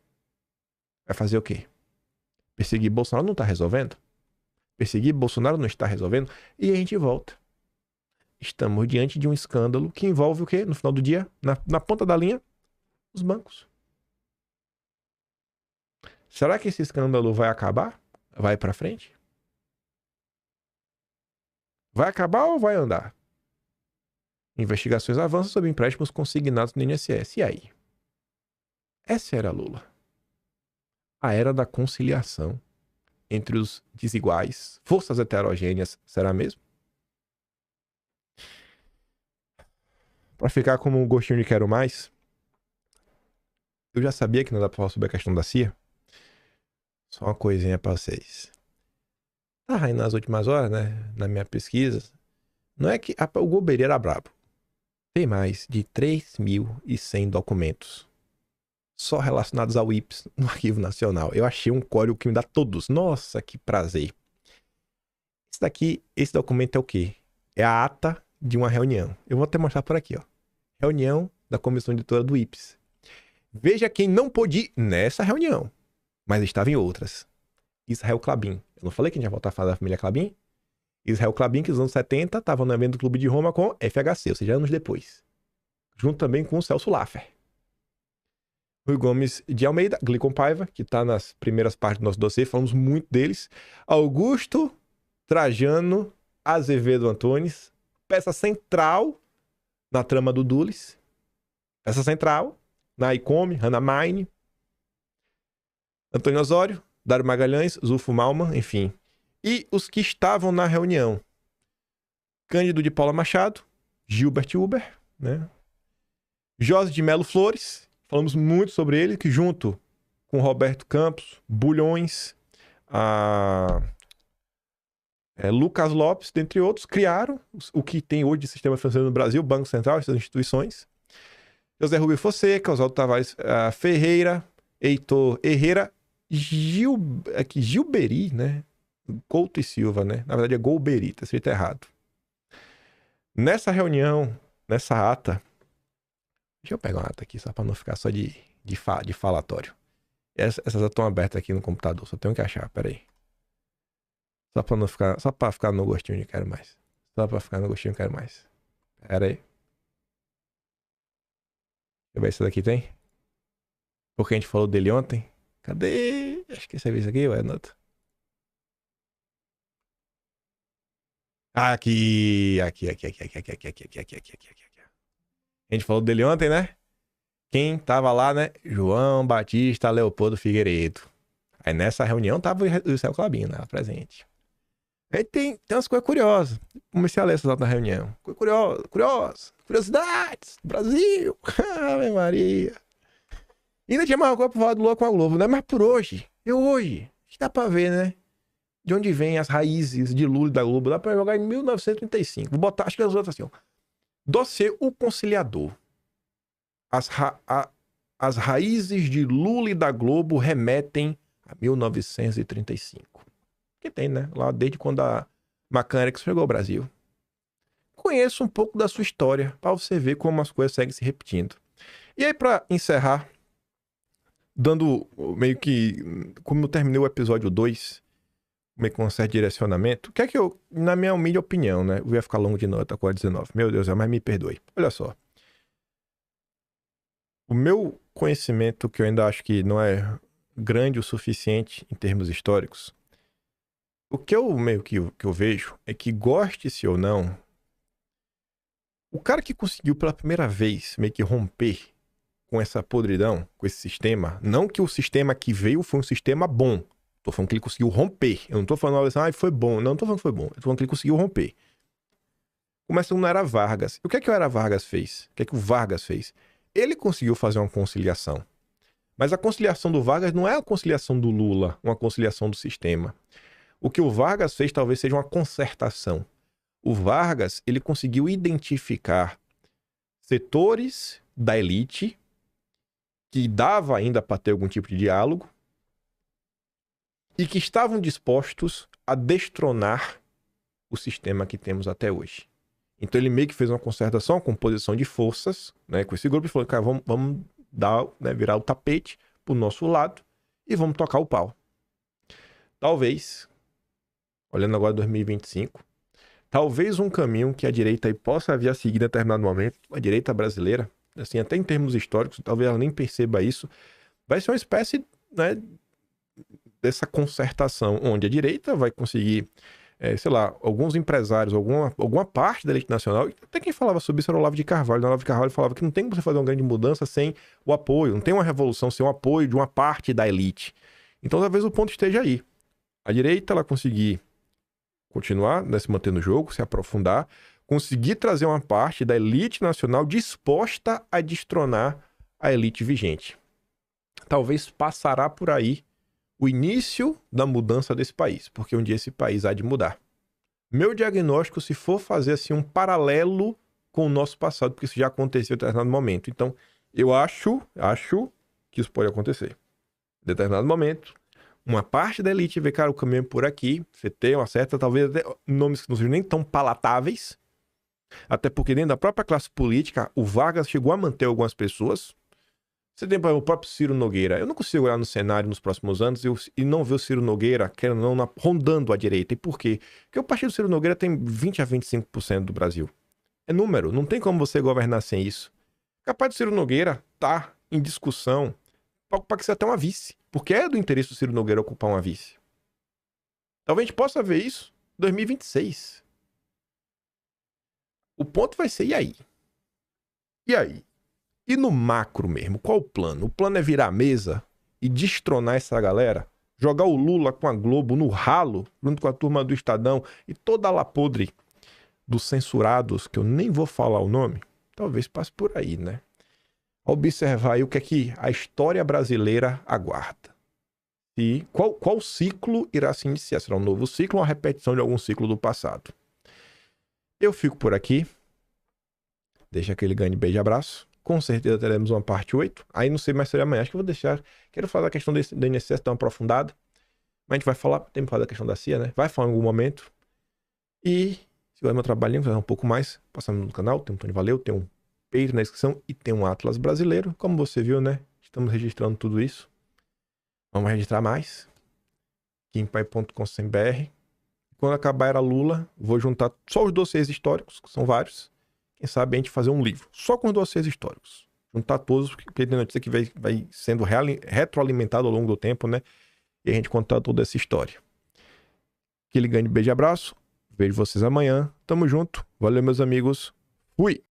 Vai fazer o quê? Perseguir Bolsonaro não está resolvendo? Perseguir Bolsonaro não está resolvendo? E a gente volta. Estamos diante de um escândalo que envolve o quê? No final do dia, na ponta da linha, os bancos. Será que esse escândalo vai acabar? Vai para frente? Vai acabar ou vai andar? Investigações avançam sobre empréstimos consignados no INSS. E aí? Essa era Lula. A era da conciliação entre os desiguais, forças heterogêneas, será mesmo? Para ficar como um gostinho de quero mais, eu já sabia que não dá para falar sobre a questão da CIA. Só uma coisinha para vocês. Tá aí nas últimas horas, né? Na minha pesquisa. Não é que o Golbery era brabo. Tem mais de 3.100 documentos só relacionados ao IPES no Arquivo Nacional. Eu achei um código que me dá todos. Nossa, que prazer. Esse documento é o quê? É a ata de uma reunião. Eu vou até mostrar por aqui, ó. Reunião da comissão editora do IPES. Veja quem não pôde ir nessa reunião, mas estava em outras. Israel Klabin. Eu não falei que a gente ia voltar a falar da família Klabin? Israel Klabin, que nos anos 70 estava no evento do Clube de Roma com FHC, ou seja, anos depois. Junto também com o Celso Laffer. Rui Gomes de Almeida, Glicon Paiva, que está nas primeiras partes do nosso dossiê, falamos muito deles. Augusto Trajano Azevedo Antunes, peça central na trama do Dulles. Peça central na ICOME, Hannah Mine, Antônio Osório, Dário Magalhães, Zulfo Malman, enfim. E os que estavam na reunião: Cândido de Paula Machado, Gilbert Uber, né? José de Melo Flores, falamos muito sobre ele, que junto com Roberto Campos, Bulhões, Lucas Lopes, dentre outros, criaram o que tem hoje de sistema financeiro no Brasil, Banco Central, essas instituições. José Rubio Fonseca, Oswaldo Tavares Ferreira, Heitor Herrera Gilberi, né? Couto e Silva, né? Na verdade é Golberi, tá escrito errado. Nessa reunião, nessa ata, deixa eu pegar uma ata aqui só pra não ficar só de falatório. Essas estão abertas aqui no computador, só tenho que achar, peraí. Só pra ficar no gostinho de quero mais. Só pra ficar no gostinho de quero mais. Pera aí. Deixa eu ver se daqui tem. Porque a gente falou dele ontem. Cadê? Acho que esse é isso aqui, ou é nota? Aqui. A gente falou dele ontem, né? Quem tava lá, né? João Batista Leopoldo Figueiredo. Aí nessa reunião tava o Céu Clabino, né? Presente. Aí tem umas coisas curiosas. Comecei a ler essas notas na reunião. Curiosidades do Brasil. Ave Maria. E ainda tinha mais uma coisa pra falar do Lula com a Globo, né? Mas por hoje, dá pra ver, né? De onde vem as raízes de Lula e da Globo. Dá pra jogar em 1935. Vou botar, acho que as outras assim, ó. Dossiê O Conciliador. As raízes de Lula e da Globo remetem a 1935. Que tem, né? Lá desde quando a Macanex chegou ao Brasil. Conheça um pouco da sua história para você ver como as coisas seguem se repetindo. E aí, para encerrar, dando meio que... Como eu terminei o episódio 2, meio com um certo direcionamento, o que é que eu, na minha humilde opinião, né? Eu ia ficar longo de nota com a 19. Meu Deus, mas me perdoe. Olha só. O meu conhecimento, que eu ainda acho que não é grande o suficiente em termos históricos, o que eu meio que eu vejo é que, goste-se ou não, o cara que conseguiu pela primeira vez meio que romper com essa podridão, com esse sistema, não que o sistema que veio foi um sistema bom, tô falando que ele conseguiu romper. Eu não tô falando assim, foi bom. Não tô falando que foi bom. Eu tô falando que ele conseguiu romper. Começando, não era Vargas. E o que é que o Era Vargas fez? O que é que o Vargas fez? Ele conseguiu fazer uma conciliação. Mas a conciliação do Vargas não é a conciliação do Lula, uma conciliação do sistema. O que o Vargas fez talvez seja uma concertação. O Vargas, ele conseguiu identificar setores da elite que dava ainda para ter algum tipo de diálogo e que estavam dispostos a destronar o sistema que temos até hoje. Então ele meio que fez uma concertação, uma composição de forças, né, com esse grupo e falou, cara, vamos dar, né, virar o tapete pro nosso lado e vamos tocar o pau. Talvez, olhando agora 2025, talvez um caminho que a direita aí possa vir a seguir em determinado momento, a direita brasileira, assim, até em termos históricos, talvez ela nem perceba isso, vai ser uma espécie, né, dessa concertação, onde a direita vai conseguir, sei lá, alguns empresários, alguma parte da elite nacional, até quem falava sobre isso era o Olavo de Carvalho. O Olavo de Carvalho falava que não tem como você fazer uma grande mudança sem o apoio, não tem uma revolução sem o apoio de uma parte da elite. Então talvez o ponto esteja aí. A direita, ela conseguir continuar, né, se manter no jogo, se aprofundar, conseguir trazer uma parte da elite nacional disposta a destronar a elite vigente. Talvez passará por aí o início da mudança desse país, porque um dia esse país há de mudar. Meu diagnóstico, se for fazer assim um paralelo com o nosso passado, porque isso já aconteceu em determinado momento. Então, eu acho que isso pode acontecer. Em determinado momento, uma parte da elite vê, cara, o caminho por aqui, você tem uma certa, talvez até nomes que não sejam nem tão palatáveis, até porque dentro da própria classe política, o Vargas chegou a manter algumas pessoas. Você tem o próprio Ciro Nogueira. Eu não consigo olhar no cenário nos próximos anos e não ver o Ciro Nogueira, querendo ou não, rondando a direita. E por quê? Porque o partido do Ciro Nogueira tem 20 a 25% do Brasil. É número, não tem como você governar sem isso. Capaz do Ciro Nogueira tá em discussão para que você até uma vice. Porque é do interesse do Ciro Nogueira ocupar uma vice. Talvez a gente possa ver isso em 2026. O ponto vai ser, e aí? E aí? E no macro mesmo, qual o plano? O plano é virar a mesa e destronar essa galera? Jogar o Lula com a Globo no ralo, junto com a turma do Estadão e toda a lapodre dos censurados, que eu nem vou falar o nome? Talvez passe por aí, né? Observar aí o que é que a história brasileira aguarda. E qual ciclo irá se iniciar? Será um novo ciclo ou uma repetição de algum ciclo do passado? Eu fico por aqui. Deixa aquele grande beijo e abraço. com certeza teremos uma parte 8. Aí não sei mais se será amanhã. Acho que eu vou deixar. Quero falar da questão do INSS, dar uma aprofundada. Mas a gente vai falar, tem que falar da questão da CIA, né? Vai falar em algum momento. E se vai meu trabalhinho, fazer um pouco mais, passando no canal, tem um Tony Valeu, tem um Patreon na descrição e tem um Atlas brasileiro. Como você viu, né? Estamos registrando tudo isso. Vamos registrar mais. Kimpai.com.br. Quando acabar a era Lula, vou juntar só os dossiês históricos, que são vários. Quem sabe a gente fazer um livro, só com os dossiês históricos. Juntar todos, porque tem notícia que vai sendo retroalimentado ao longo do tempo, né? E a gente contar toda essa história. Aquele grande beijo e abraço. Vejo vocês amanhã. Tamo junto. Valeu, meus amigos. Fui!